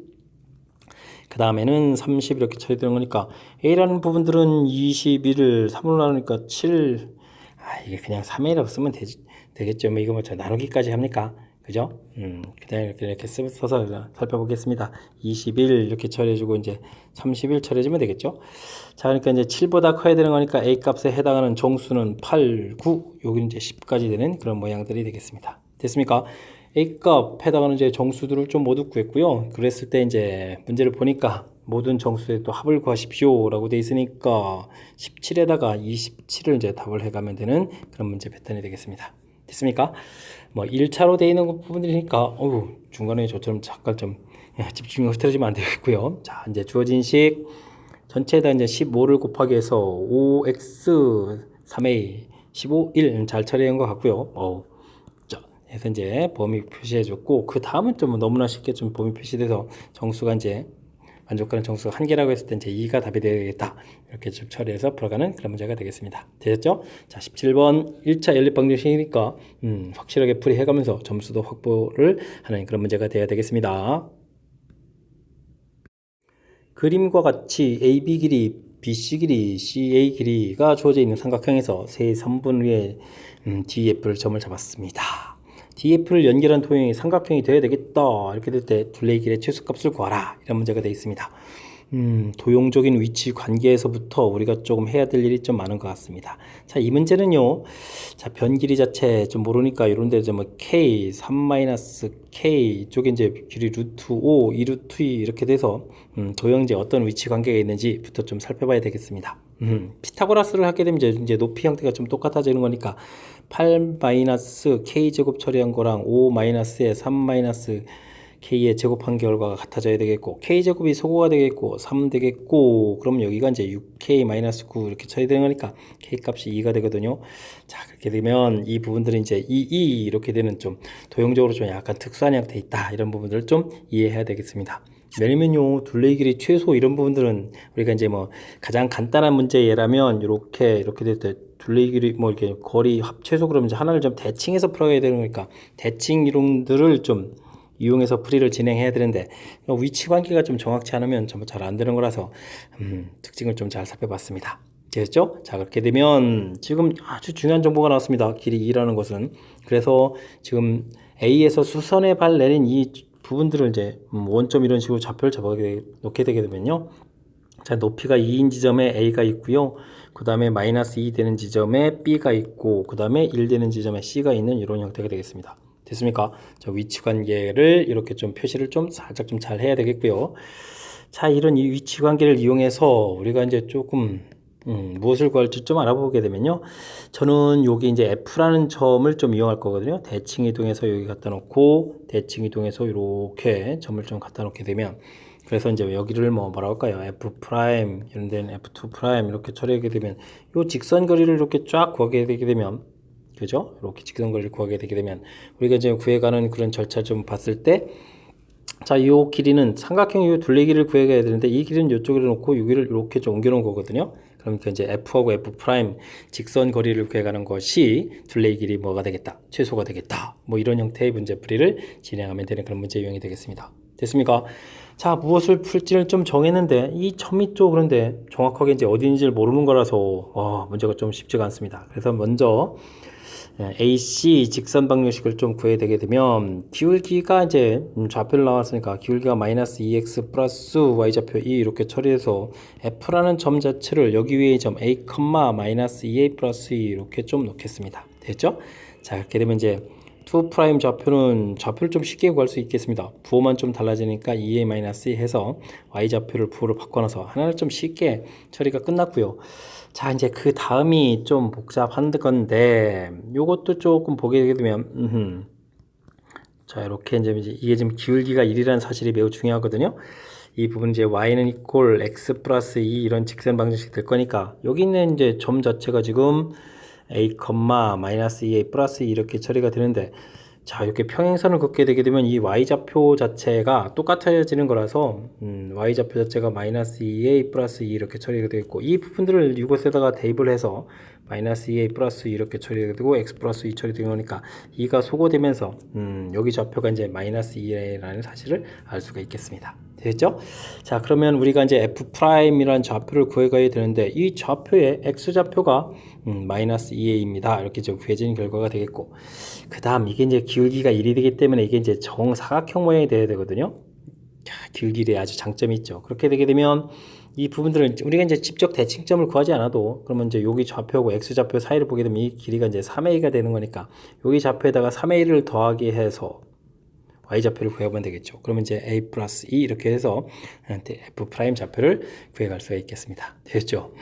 그 다음에는 30 이렇게 처리되는 거니까 a라는 부분들은 21을 3으로 나누니까 7, 이게 그냥 3a라고 쓰면 되겠죠. 뭐 이거 뭐 나누기까지 합니까? 그죠? 그냥 이렇게 써서 살펴보겠습니다. 21 이렇게 처리해주고 이제 31 처리해주면 되겠죠. 자, 그러니까 이제 7보다 커야 되는 거니까 a 값에 해당하는 정수는 8, 9, 여기 이제 10까지 되는 그런 모양들이 되겠습니다. 됐습니까? a 값 해당하는 이제 정수들을 좀 모두 구했고요. 그랬을 때 이제 문제를 보니까 모든 정수의 또 합을 구하십시오 라고 되어 있으니까 17에다가 27을 이제 답을 해가면 되는 그런 문제 패턴이 되겠습니다. 됐습니까? 뭐 1차로 되어 있는 부분들이니까 중간에 저처럼 잠깐 좀 집중력 흐트러지면 안 되겠고요. 자, 이제 주어진 식 전체에다 이제 15를 곱하기 해서 5x 3a 15 1 잘 처리한 것 같고요. 자, 해서 이제 범위 표시해 줬고 그 다음은 좀 너무나 쉽게 좀 범위 표시돼서 정수가 이제 만족하는 정수가 한 개라고 했을 때 이제 2가 답이 되겠다. 이렇게 좀 처리해서 풀어가는 그런 문제가 되겠습니다. 되셨죠? 자, 17번 1차 연립방정식이니까 확실하게 풀이해가면서 점수도 확보를 하는 그런 문제가 되어야 되겠습니다. 그림과 같이 AB 길이, BC 길이, CA 길이가 주어져 있는 삼각형에서 세 선분 위에 DF를 점을 잡았습니다. DF를 연결한 도형이 삼각형이 되어야 되겠다. 이렇게 될 때 둘레의 길의 최소값을 구하라. 이런 문제가 되어 있습니다. 도형적인 위치 관계에서부터 우리가 조금 해야 될 일이 좀 많은 것 같습니다. 자, 이 문제는요. 자, 변 길이 자체 좀 모르니까 이런 데 뭐 K, 3-K 이쪽에 이제 길이 루트 5, 2 루트 2 이렇게 돼서 도형제 어떤 위치 관계가 있는지부터 좀 살펴봐야 되겠습니다. 피타고라스를 하게 되면 이제 높이 형태가 좀 똑같아지는 거니까 8-K 제곱 처리한 거랑 5-에 3-K의 제곱한 결과가 같아져야 되겠고 K 제곱이 소거가 되겠고 3 되겠고 그럼 여기가 이제 6K-9 이렇게 처리되는 거니까 K 값이 2가 되거든요. 자, 그렇게 되면 이 부분들은 이제 2 이렇게 되는 좀 도형적으로 좀 약간 특수한 형태 있다 이런 부분들을 좀 이해해야 되겠습니다. 왜냐면요 둘레의 길이 최소 이런 부분들은 우리가 이제 뭐 가장 간단한 문제 예라면 이렇게 될 때 둘레의 길이 뭐 이렇게 거리 합최소 그러면 이제 하나를 좀 대칭해서 풀어야 되는 거니까 대칭 이론들을 좀 이용해서 풀이를 진행해야 되는데 위치 관계가 좀 정확치 않으면 좀 잘 안 되는 거라서 특징을 좀 잘 살펴봤습니다. 됐죠? 자, 그렇게 되면 지금 아주 중요한 정보가 나왔습니다. 길이 2라는 것은 그래서 지금 A에서 수선의 발 내린 이 부분들을 이제 원점 이런 식으로 좌표를 놓게 되게 되면요. 자, 높이가 2인 지점에 A가 있고요. 그 다음에 마이너스 2 되는 지점에 B가 있고 그 다음에 1 되는 지점에 C가 있는 이런 형태가 되겠습니다. 됐습니까? 저 위치 관계를 이렇게 좀 표시를 좀 살짝 좀 잘 해야 되겠고요. 자, 이런 이 위치 관계를 이용해서 우리가 이제 조금 무엇을 구할지 좀 알아보게 되면요. 저는 여기 이제 F라는 점을 좀 이용할 거거든요. 대칭 이동해서 여기 갖다 놓고 대칭 이동해서 이렇게 점을 좀 갖다 놓게 되면 그래서 이제 여기를 뭐라고 할까요? F 프라임 이런 데는 F2 프라임 이렇게 처리하게 되면 요 직선 거리를 이렇게 쫙 구하게 되게 되면 그죠? 이렇게 직선 거리를 구하게 되게 되면 우리가 이제 구해가는 그런 절차 좀 봤을 때 자, 이 길이는 삼각형 이 둘레길을 구해가야 되는데 이 길이는 이쪽으로 놓고 여기를 이렇게 좀 옮겨 놓은 거거든요. 그러니까 이제 F하고 F 프라임 직선 거리를 구해가는 것이 둘레 길이 뭐가 되겠다, 최소가 되겠다. 뭐 이런 형태의 문제풀이를 진행하면 되는 그런 문제 유형이 되겠습니다. 됐습니까? 자, 무엇을 풀지를 좀 정했는데 이 점이 또 그런데 정확하게 이제 어디인지를 모르는 거라서 문제가 좀 쉽지가 않습니다. 그래서 먼저 AC 직선 방정식을 좀 구해야 되게 되면 기울기가 이제 좌표를 나왔으니까 기울기가 마이너스 2x 플러스 y좌표 2 이렇게 처리해서 F라는 점 자체를 여기 위에 점 A, 마이너스 2a 플러스 2 이렇게 좀 놓겠습니다. 됐죠? 자, 그렇게 되면 이제 2 프라임 좌표는 좌표를 좀 쉽게 구할 수 있겠습니다. 부호만 좀 달라지니까 2a 마이너스 2 해서 y좌표를 부호로 바꿔놔서 하나를 좀 쉽게 처리가 끝났고요. 자, 이제 그 다음이 좀 복잡한 건데 요것도 조금 보게 되면 자, 이렇게 이제 이게 지금 기울기가 1이라는 사실이 매우 중요하거든요. 이 부분 이제 y는 이퀄 x 플러스 2 이런 직선 방정식 될 거니까 여기 있는 이제 점 자체가 지금 a, 마이너스 2a 플러스 2 이렇게 처리가 되는데 자, 이렇게 평행선을 긋게 되게 되면 이 y좌표 자체가 똑같아지는 거라서 y좌표 자체가 마이너스 2a 플러스 2 이렇게 처리가 되겠고 이 부분들을 이곳에다가 대입을 해서 마이너스 2a 플러스 2 이렇게 처리가 되고 x 플러스 2 처리되는 거니까 2가 소거되면서 여기 좌표가 이제 마이너스 2a라는 사실을 알 수가 있겠습니다. 됐죠? 자, 그러면 우리가 이제 f 프라임이라는 좌표를 구해가야 되는데 이 좌표의 x 좌표가 마이너스 2a입니다. 이렇게 좀 구해진 결과가 되겠고 그 다음 이게 이제 기울기가 1이 되기 때문에 이게 이제 정사각형 모양이 돼야 되거든요. 자, 기울기에 아주 장점이 있죠. 그렇게 되게 되면 이 부분들은 우리가 이제 직접 대칭점을 구하지 않아도 그러면 이제 여기 좌표하고 x 좌표 사이를 보게 되면 이 길이가 이제 3a가 되는 거니까 여기 좌표에다가 3a를 더하기 해서 y좌표를 구해보면 되겠죠. 그러면 이제 a 플러스 2 이렇게 해서 f 프라임 좌표를 구해갈 수가 있겠습니다. 됐죠?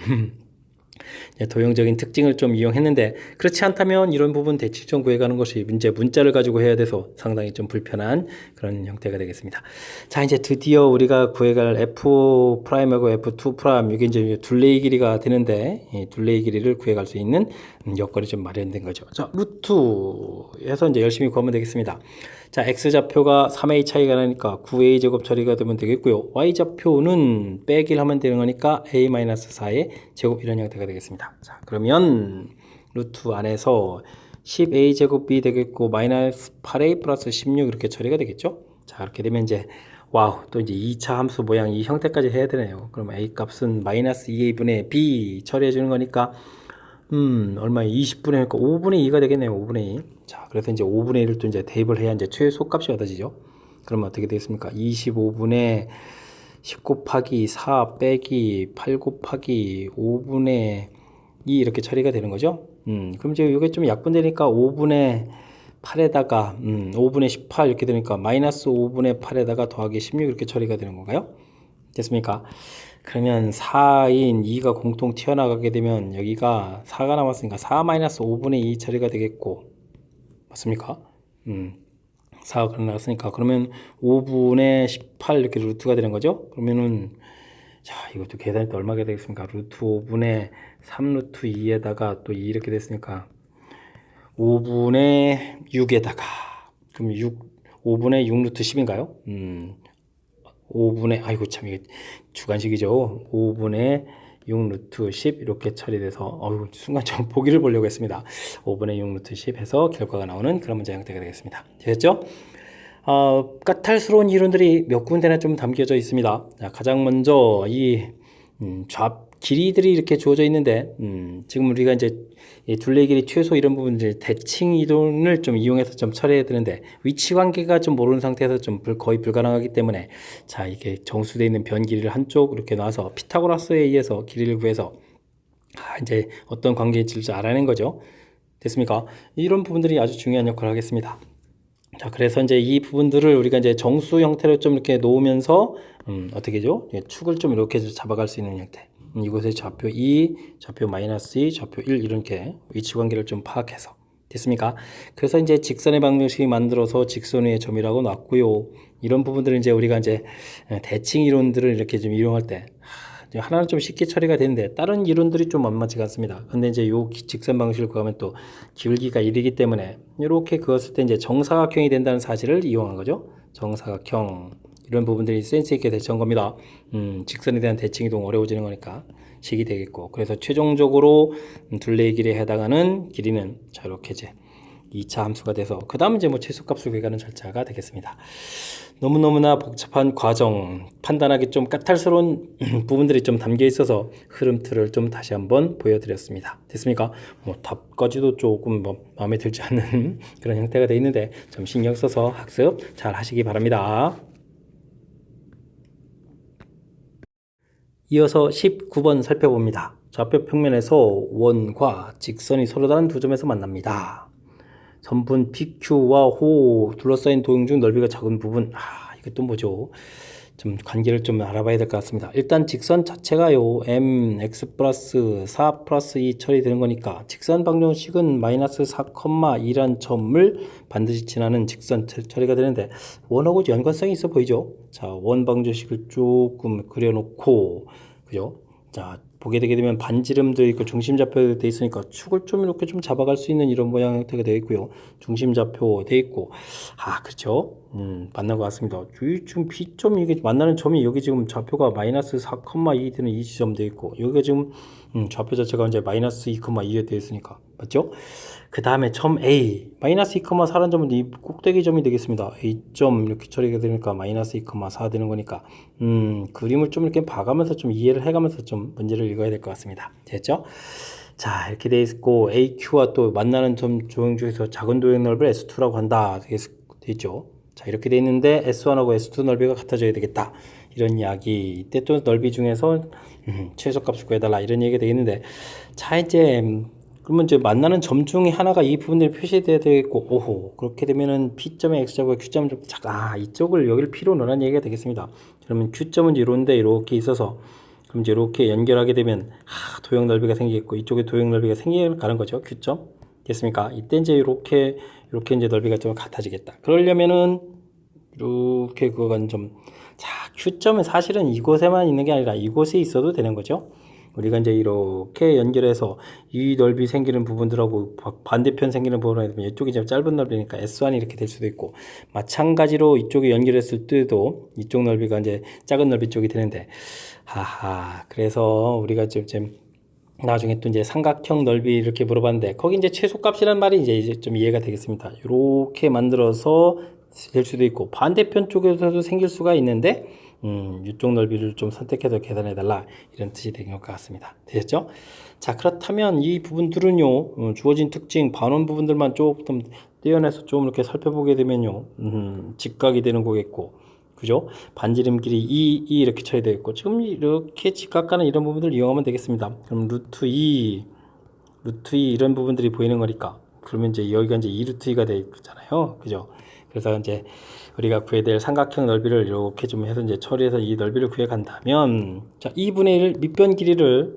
도형적인 특징을 좀 이용했는데 그렇지 않다면 이런 부분 대칭점 구해가는 것이 이제 문자를 가지고 해야 돼서 상당히 좀 불편한 그런 형태가 되겠습니다. 자, 이제 드디어 우리가 구해갈 f 프라임하고 f2 프라임 이게 이제 둘레의 길이가 되는데 이 둘레의 길이를 구해갈 수 있는 여건이 좀 마련된 거죠. 자, 루트 해서 이제 열심히 구하면 되겠습니다. 자, x좌표가 3a 차이가 나니까 9a 제곱 처리가 되면 되겠고요. y좌표는 빼기를 하면 되는 거니까 a-4의 제곱 이런 형태가 되겠습니다. 자, 그러면 루트 안에서 10a 제곱이 되겠고 마이너스 8a 플러스 16 이렇게 처리가 되겠죠. 자, 이렇게 되면 이제 와우, 또 이제 2차 함수 모양 이 형태까지 해야 되네요. 그럼 a 값은 마이너스 2a분의 b 처리해 주는 거니까 얼마에 20분의 그러니까 5분의 2가 되겠네요. 5분의 2. 자, 그래서 이제 5분의 1을 또 이제 대입을 해야 이제 최소값이 얻어지죠. 그러면 어떻게 되겠습니까? 25분의 10 곱하기 4 빼기 8 곱하기 5분의 2 이렇게 처리가 되는 거죠. 그럼 이제 이게 좀 약분되니까 5분의 8에다가 5분의 18 이렇게 되니까 마이너스 5분의 8에다가 더하기 16 이렇게 처리가 되는 건가요? 됐습니까? 그러면 4인 2가 공통 튀어나가게 되면 여기가 4가 남았으니까 4 마이너스 5분의 2 처리가 되겠고 맞습니까? 4가 나왔으니까 그러면 5분의 18 이렇게 루트가 되는 거죠? 그러면은 자, 이것도 계산할 때 얼마가 되겠습니까? 루트 5분의 3 루트 2에다가 또 2 이렇게 됐으니까 5분의 6에다가 그럼 5분의 6 루트 10인가요? 5분의 아이고 참 이게 주관식이죠. 5분의 6 루트 10 이렇게 처리돼서 순간 좀 보기를 보려고 했습니다. 5분의 6 루트 10 해서 결과가 나오는 그런 문제 형태가 되겠습니다. 되겠죠? 까탈스러운 이론들이 몇 군데나 좀 담겨져 있습니다. 자, 가장 먼저 이 길이들이 이렇게 주어져 있는데 지금 우리가 이제 둘레 길이 최소 이런 부분들 대칭 이동을 좀 이용해서 좀 처리해야 되는데 위치 관계가 좀 모르는 상태에서 좀 거의 불가능하기 때문에 자, 이게 정수되어 있는 변 길이를 한쪽 이렇게 놔서 피타고라스에 의해서 길이를 구해서 이제 어떤 관계일지 알아낸 거죠. 됐습니까? 이런 부분들이 아주 중요한 역할을 하겠습니다. 자, 그래서 이제 이 부분들을 우리가 이제 정수 형태로 좀 이렇게 놓으면서 어떻게죠? 축을 좀 이렇게 잡아갈 수 있는 형태. 이곳에 좌표 2, 좌표 마이너스 2, 좌표 1 이렇게 위치 관계를 좀 파악해서 됐습니까? 그래서 이제 직선의 방정식이 만들어서 직선 위의 점이라고 놨고요. 이런 부분들은 이제 우리가 이제 대칭 이론들을 이렇게 좀 이용할 때 하나는 좀 쉽게 처리가 되는데 다른 이론들이 좀 만만치가 않습니다. 근데 이제 요 직선 방식을 구하면 또 기울기가 1이기 때문에 이렇게 그었을 때 이제 정사각형이 된다는 사실을 이용한 거죠. 정사각형 이런 부분들이 센스 있게 대처한 겁니다. 직선에 대한 대칭 이동 어려워지는 거니까 식이 되겠고 그래서 최종적으로 둘레의 길이에 해당하는 길이는 자 이렇게 이제 2차 함수가 돼서 그 다음 이제 뭐 최소값을 구해가는 절차가 되겠습니다. 너무너무나 복잡한 과정, 판단하기 좀 까탈스러운 부분들이 좀 담겨 있어서 흐름틀을 좀 다시 한번 보여드렸습니다. 됐습니까? 뭐 답까지도 조금 뭐 마음에 들지 않는 그런 형태가 되어 있는데 좀 신경 써서 학습 잘 하시기 바랍니다. 이어서 19번 살펴봅니다. 좌표 평면에서 원과 직선이 서로 다른 두 점에서 만납니다. 선분 PQ와 호 둘러싸인 도형 중 넓이가 작은 부분 이것도 뭐죠? 좀 관계를 좀 알아봐야 될 것 같습니다. 일단 직선 자체가요 mx 플러스 4 플러스 2 처리되는 거니까 직선 방정식은 마이너스 4,2란 점을 반드시 지나는 직선 처리가 되는데 원하고 연관성이 있어 보이죠? 자, 원 방정식을 조금 그려놓고 그죠? 자, 보게 되게 되면 반지름도 있고 중심좌표 돼 있으니까 축을 좀 이렇게 좀 잡아갈 수 있는 이런 모양 형태가 되어 있고요. 중심좌표 돼 있고 그렇죠. 맞는 것 같습니다. 지금 B점 이게 만나는 점이 여기 지금 좌표가 마이너스 4,2 되는 이 지점 되어 있고 여기가 지금 좌표 자체가 이제 마이너스 2,2에 되어 있으니까 맞죠? 그 다음에 점 A 마이너스 2,4라는 점은 이 꼭대기 점이 되겠습니다. A점 이렇게 처리가 되니까 마이너스 2,4 되는 거니까 그림을 좀 이렇게 봐가면서 좀 이해를 해가면서 좀 문제를 읽어야 될 것 같습니다. 됐죠? 자, 이렇게 돼 있고 AQ와 또 만나는 점 조형 중에서 작은 도형 넓이를 S2라고 한다. 되어 있죠? 자, 이렇게 돼 있는데 S1하고 S2 넓이가 같아져야 되겠다. 이런 이야기. 이때 또 넓이 중에서 최소값을 구해달라. 이런 얘기가 되겠는데 자, 이제 그러면 이제 만나는 점 중에 하나가 이 부분들이 표시되어야 되겠고 오호 그렇게 되면은 P점의 X점과 Q점을 좀 이쪽을 여기를 P로 넣으라는 얘기가 되겠습니다. 그러면 Q점은 이런데 이렇게 있어서 그럼 이제 이렇게 연결하게 되면 도형 넓이가 생기겠고 이쪽에 도형 넓이가 생겨가는 거죠. Q점 됐습니까? 이때 이제 이렇게 이제 넓이가 좀 같아지겠다. 그러려면은 이렇게 그거가 좀 Q점은 사실은 이곳에만 있는 게 아니라 이곳에 있어도 되는 거죠. 우리가 이제 이렇게 연결해서 이 넓이 생기는 부분들하고 반대편 생기는 부분하고 이쪽이 이제 짧은 넓이니까 S1이 이렇게 될 수도 있고 마찬가지로 이쪽에 연결했을 때도 이쪽 넓이가 이제 작은 넓이 쪽이 되는데 그래서 우리가 지금 나중에 또 이제 삼각형 넓이 이렇게 물어봤는데 거기 이제 최소값이라는 말이 이제 좀 이해가 되겠습니다. 이렇게 만들어서 될 수도 있고 반대편 쪽에서도 생길 수가 있는데 이쪽 넓이를 좀 선택해서 계산해 달라 이런 뜻이 되는 것 같습니다. 되셨죠? 자, 그렇다면 이 부분들은요 주어진 특징 반원 부분들만 조금 떼어내서 좀 이렇게 살펴보게 되면요 직각이 되는 거겠고 그죠? 반지름 길이 2 이렇게 쳐야 되겠고 지금 이렇게 직각가는 이런 부분들을 이용하면 되겠습니다. 그럼 루트 2 이런 부분들이 보이는 거니까 그러면 이제 여기가 이제 2 루트 2가 되잖아요. 그죠? 그래서 이제 우리가 구해야 될 삼각형 넓이를 이렇게 좀 해서 이제 처리해서 이 넓이를 구해 간다면 자, 2분의 1 밑변 길이를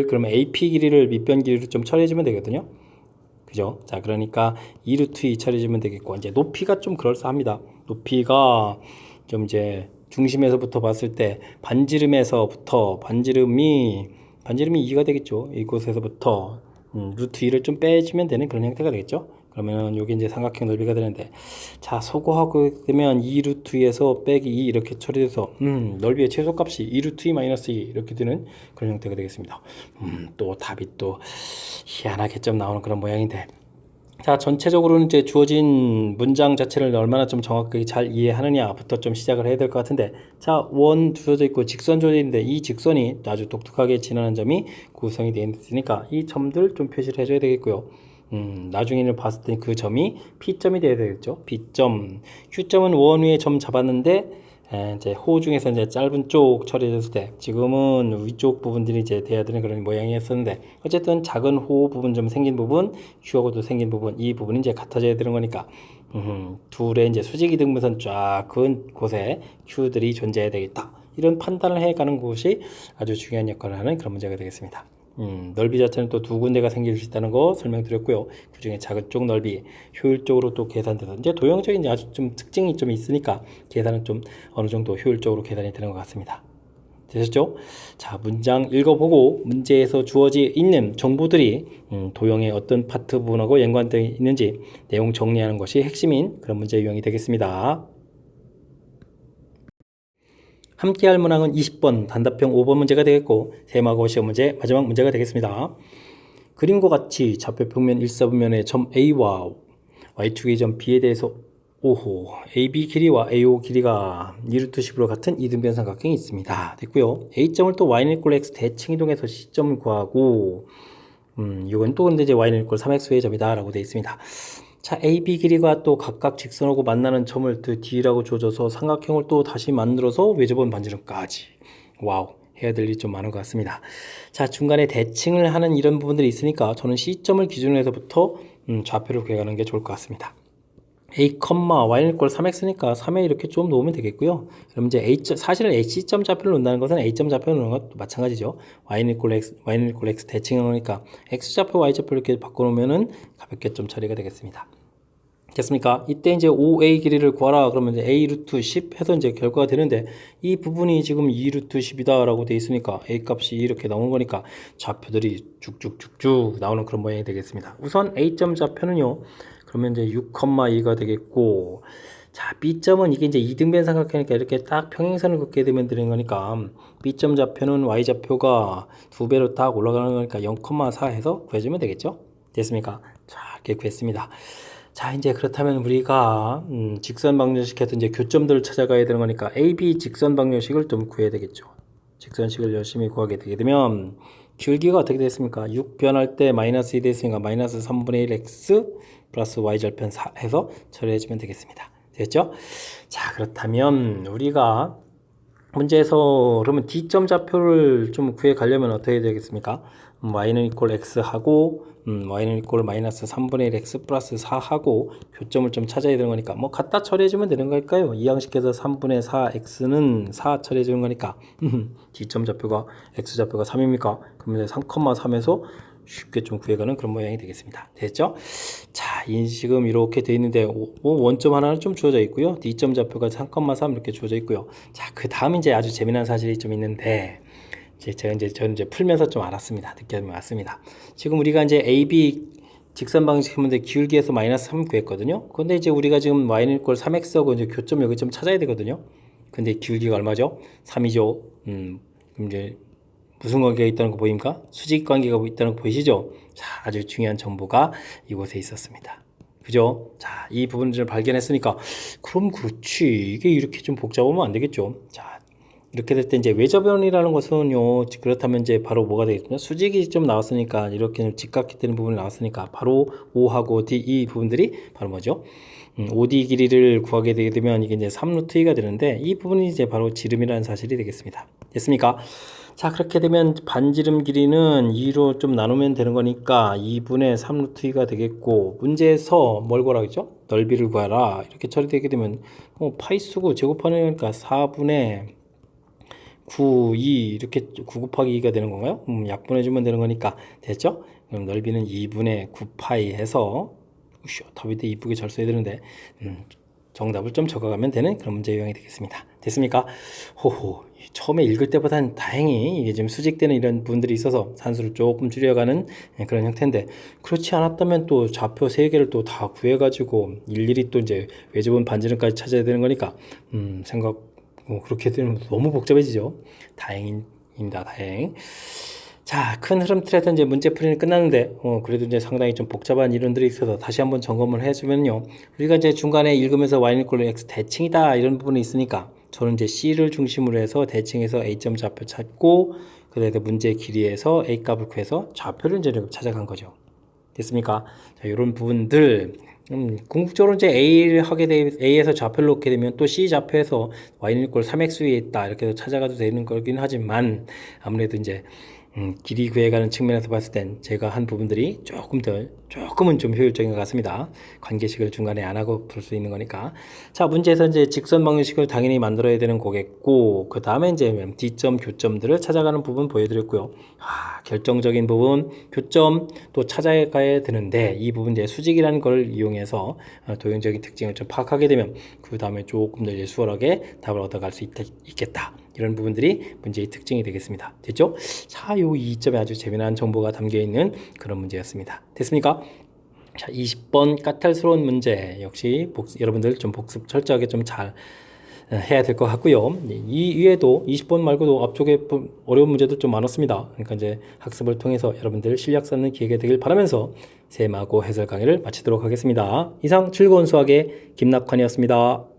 그러면 AP 길이를 밑변 길이로 좀 처리해 주면 되거든요. 그죠? 자, 그러니까 2 루트 2 처리해주면 되겠고 이제 높이가 좀 그럴싸합니다. 높이가 좀 이제 중심에서부터 봤을 때 반지름이 2가 되겠죠. 이곳에서부터 루트 2를 좀 빼주면 되는 그런 형태가 되겠죠. 그러면 여기 이제 삼각형 넓이가 되는데 자, 소거하고 되면 2 루트 2에서 빼기 2 이렇게 처리돼서 넓이의 최소값이 2 루트 2 마이너스 2 이렇게 되는 그런 형태가 되겠습니다. 또 답이 또 희한하게 좀 나오는 그런 모양인데 자, 전체적으로는 이제 주어진 문장 자체를 얼마나 좀 정확하게 잘 이해하느냐부터 좀 시작을 해야 될 것 같은데 자, 원 주어져 있고 직선 주어져 있는데 이 직선이 아주 독특하게 지나는 점이 구성이 되어 있으니까 이 점들 좀 표시를 해줘야 되겠고요. 나중에는 봤을 때 그 점이 P점이 돼야 되겠죠. B점, Q점은 원 위에 점 잡았는데 이제 호 중에서 이제 짧은 쪽 처리했을 때 지금은 위쪽 부분들이 이제 돼야 되는 그런 모양이었었는데 어쨌든 작은 호 부분 좀 생긴 부분, 큐하고도 생긴 부분 이 부분이 이제 같아져야 되는 거니까 둘의 이제 수직 이등분선 쫙 그은 곳에 큐들이 존재해야 되겠다. 이런 판단을 해가는 것이 아주 중요한 역할을 하는 그런 문제가 되겠습니다. 넓이 자체는 또 두 군데가 생길 수 있다는 거 설명드렸고요. 그 중에 작은 쪽 넓이 효율적으로 또 계산돼서 이제 도형적인 아주 좀 특징이 좀 있으니까 계산은 좀 어느 정도 효율적으로 계산이 되는 것 같습니다. 되셨죠? 자, 문장 읽어보고 문제에서 주어져 있는 정보들이 도형의 어떤 파트 부분하고 연관되어 있는지 내용 정리하는 것이 핵심인 그런 문제 유형이 되겠습니다. 함께할 문항은 20번 단답형 5번 문제가 되겠고 세모하고 시험 문제 마지막 문제가 되겠습니다. 그림과 같이 좌표 평면 1사분면의 점 A와 Y축의 점 B에 대해서 오호 AB 길이와 AO 길이가 2루트식으로 같은 이등변 삼각형이 있습니다. 됐고요. A점을 또 Y는 = X 대칭 이동해서 C점을 구하고 이건 또 근데 이제 Y는 = 3X의 점이다 라고 되어 있습니다. 자, AB 길이가 또 각각 직선하고 만나는 점을 또 D라고 줘줘서 삼각형을 또 다시 만들어서 외접원 반지름까지 와우 해야 될 일이 좀 많은 것 같습니다. 자, 중간에 대칭을 하는 이런 부분들이 있으니까 저는 C점을 기준으로 해서부터 좌표를 구해가는 게 좋을 것 같습니다. A, Y는 = 3X니까 3에 이렇게 좀 놓으면 되겠고요. 그럼 이제 사실은 C점 좌표를 놓는다는 것은 A점 좌표를 놓는 것도 마찬가지죠. Y는 = X 대칭을 놓으니까 X좌표, Y좌표 이렇게 바꿔놓으면은 가볍게 좀 처리가 되겠습니다. 됐습니까? 이때 이제 OA 길이를 구하라 그러면 이제 A 루트 10 해서 이제 결과가 되는데 이 부분이 지금 2 루트 10이다 라고 되어 있으니까 A 값이 이렇게 나오는 거니까 좌표들이 쭉쭉쭉쭉 나오는 그런 모양이 되겠습니다. 우선 A점 좌표는요. 그러면 이제 6,2가 되겠고 자, B점은 이게 이제 이등변 삼각형이니까 이렇게 딱 평행선을 긋게 되면 되는 거니까 B점 좌표는 Y좌표가 2배로 딱 올라가는 거니까 0,4 해서 구해주면 되겠죠? 됐습니까? 자, 이렇게 구했습니다. 자, 이제 그렇다면 우리가 직선 방정식에서 이제 교점들을 찾아가야 되는 거니까 AB 직선 방정식을 좀 구해야 되겠죠. 직선식을 열심히 구하게 되게 되면 길기가 어떻게 됐습니까? 6 변할 때 마이너스 2 됐으니까 마이너스 3분의 1 x 플러스 y 절편 4 해서 처리해주면 되겠습니다. 됐죠? 자, 그렇다면 우리가 문제에서 그러면 D점 좌표를 좀 구해 가려면 어떻게 되겠습니까? y는 = x 하고 y는 = 마이너스 3분의 1 x 플러스 4 하고 교점을 좀 찾아야 되는 거니까 뭐 갖다 처리해주면 되는 걸까요? 이항식에서 3분의 4 x는 4 처리해주는 거니까 D점 좌표가 x 좌표가 3입니까? 그러면 3,3에서 쉽게 좀 구해가는 그런 모양이 되겠습니다. 됐죠? 자, 인식은 이렇게 되어 있는데 원점 하나는 좀 주어져 있고요. D점 좌표가 3,3 이렇게 주어져 있고요. 자, 그 다음 이제 아주 재미난 사실이 좀 있는데 저는 이제 풀면서 좀 알았습니다. 느낌이 왔습니다. 지금 우리가 이제 AB 직선 방식 하면 기울기에서 마이너스 3 구했거든요. 근데 이제 우리가 지금 y는 = 3x하고 이제 교점 여기 좀 찾아야 되거든요. 근데 기울기가 얼마죠? 3이죠. 그럼 이제 무슨 관계가 있다는 거 보입니까? 수직 관계가 있다는 거 보이시죠? 자, 아주 중요한 정보가 이곳에 있었습니다. 그죠? 자, 이 부분들을 발견했으니까 그럼 그렇지. 이게 이렇게 좀 복잡하면 안 되겠죠. 자, 이렇게 될 때 이제 외접원이라는 것은요. 그렇다면 이제 바로 뭐가 되겠냐? 수직이 좀 나왔으니까 이렇게 좀 직각이 되는 부분이 나왔으니까 바로 O하고 D 이 부분들이 바로 뭐죠? OD 길이를 구하게 되게 되면 이게 이제 3루트2가 되는데 이 부분이 이제 바로 지름이라는 사실이 되겠습니다. 됐습니까? 자, 그렇게 되면 반지름 길이는 2로 좀 나누면 되는 거니까 2분의 3루트2가 되겠고 문제에서 뭘 구하라 했죠? 넓이를 구하라 이렇게 처리되게 되면 파이 쓰고 제곱하는 거니까 4분의 9, 2 이렇게 9 곱하기 2가 되는 건가요? 약분해주면 되는 거니까 됐죠? 그럼 넓이는 2분의 9파이 해서 답이 더 이쁘게 잘 써야 되는데 정답을 좀 적어가면 되는 그런 문제 유형이 되겠습니다. 됐습니까? 호호 처음에 읽을 때보다는 다행히 이게 좀 수직되는 이런 부분들이 있어서 산수를 조금 줄여가는 그런 형태인데 그렇지 않았다면 또 좌표 3개를 또 다 구해가지고 일일이 또 이제 외접원 반지름까지 찾아야 되는 거니까 그렇게 되면 너무 복잡해지죠. 다행입니다. 다행. 자, 큰 흐름 틀에서 이제 문제풀이는 끝났는데, 그래도 이제 상당히 좀 복잡한 이론들이 있어서 다시 한번 점검을 해주면요. 우리가 이제 중간에 읽으면서 y는 = x 대칭이다 이런 부분이 있으니까 저는 이제 C를 중심으로 해서 대칭해서 A점 좌표 찾고, 그다음에 문제 길이에서 A 값을 구해서 좌표를 이제 찾아간 거죠. 됐습니까? 자, 이런 부분들 궁극적으로 이제 A를 하게 되 A에서 좌표를 놓게 되면 또 C 좌표에서 y는 이꼴 3x 위에 있다 이렇게 찾아가도 되는 거긴 하지만 아무래도 이제 길이 구해가는 측면에서 봤을 땐 제가 한 부분들이 조금은 좀 효율적인 것 같습니다. 관계식을 중간에 안 하고 풀 수 있는 거니까. 자, 문제에서 이제 직선 방정식을 당연히 만들어야 되는 거겠고, 그 다음에 이제 D점, 교점들을 찾아가는 부분 보여드렸고요. 결정적인 부분, 교점 또 찾아가야 되는데, 이 부분 이제 수직이라는 걸 이용해서 도형적인 특징을 좀 파악하게 되면, 그 다음에 조금 더 이제 수월하게 답을 얻어갈 수 있겠다. 이런 부분들이 문제의 특징이 되겠습니다. 됐죠? 자, 요 2점에 아주 재미난 정보가 담겨 있는 그런 문제였습니다. 됐습니까? 자, 20번 까탈스러운 문제 역시 여러분들 좀 복습 철저하게 좀 잘 해야 될 것 같고요. 이 위에도 20번 말고도 앞쪽에 어려운 문제들 좀 많았습니다. 그러니까 이제 학습을 통해서 여러분들 실력 쌓는 기회가 되길 바라면서 셈하고 해설 강의를 마치도록 하겠습니다. 이상 즐거운 수학의 김낙환이었습니다.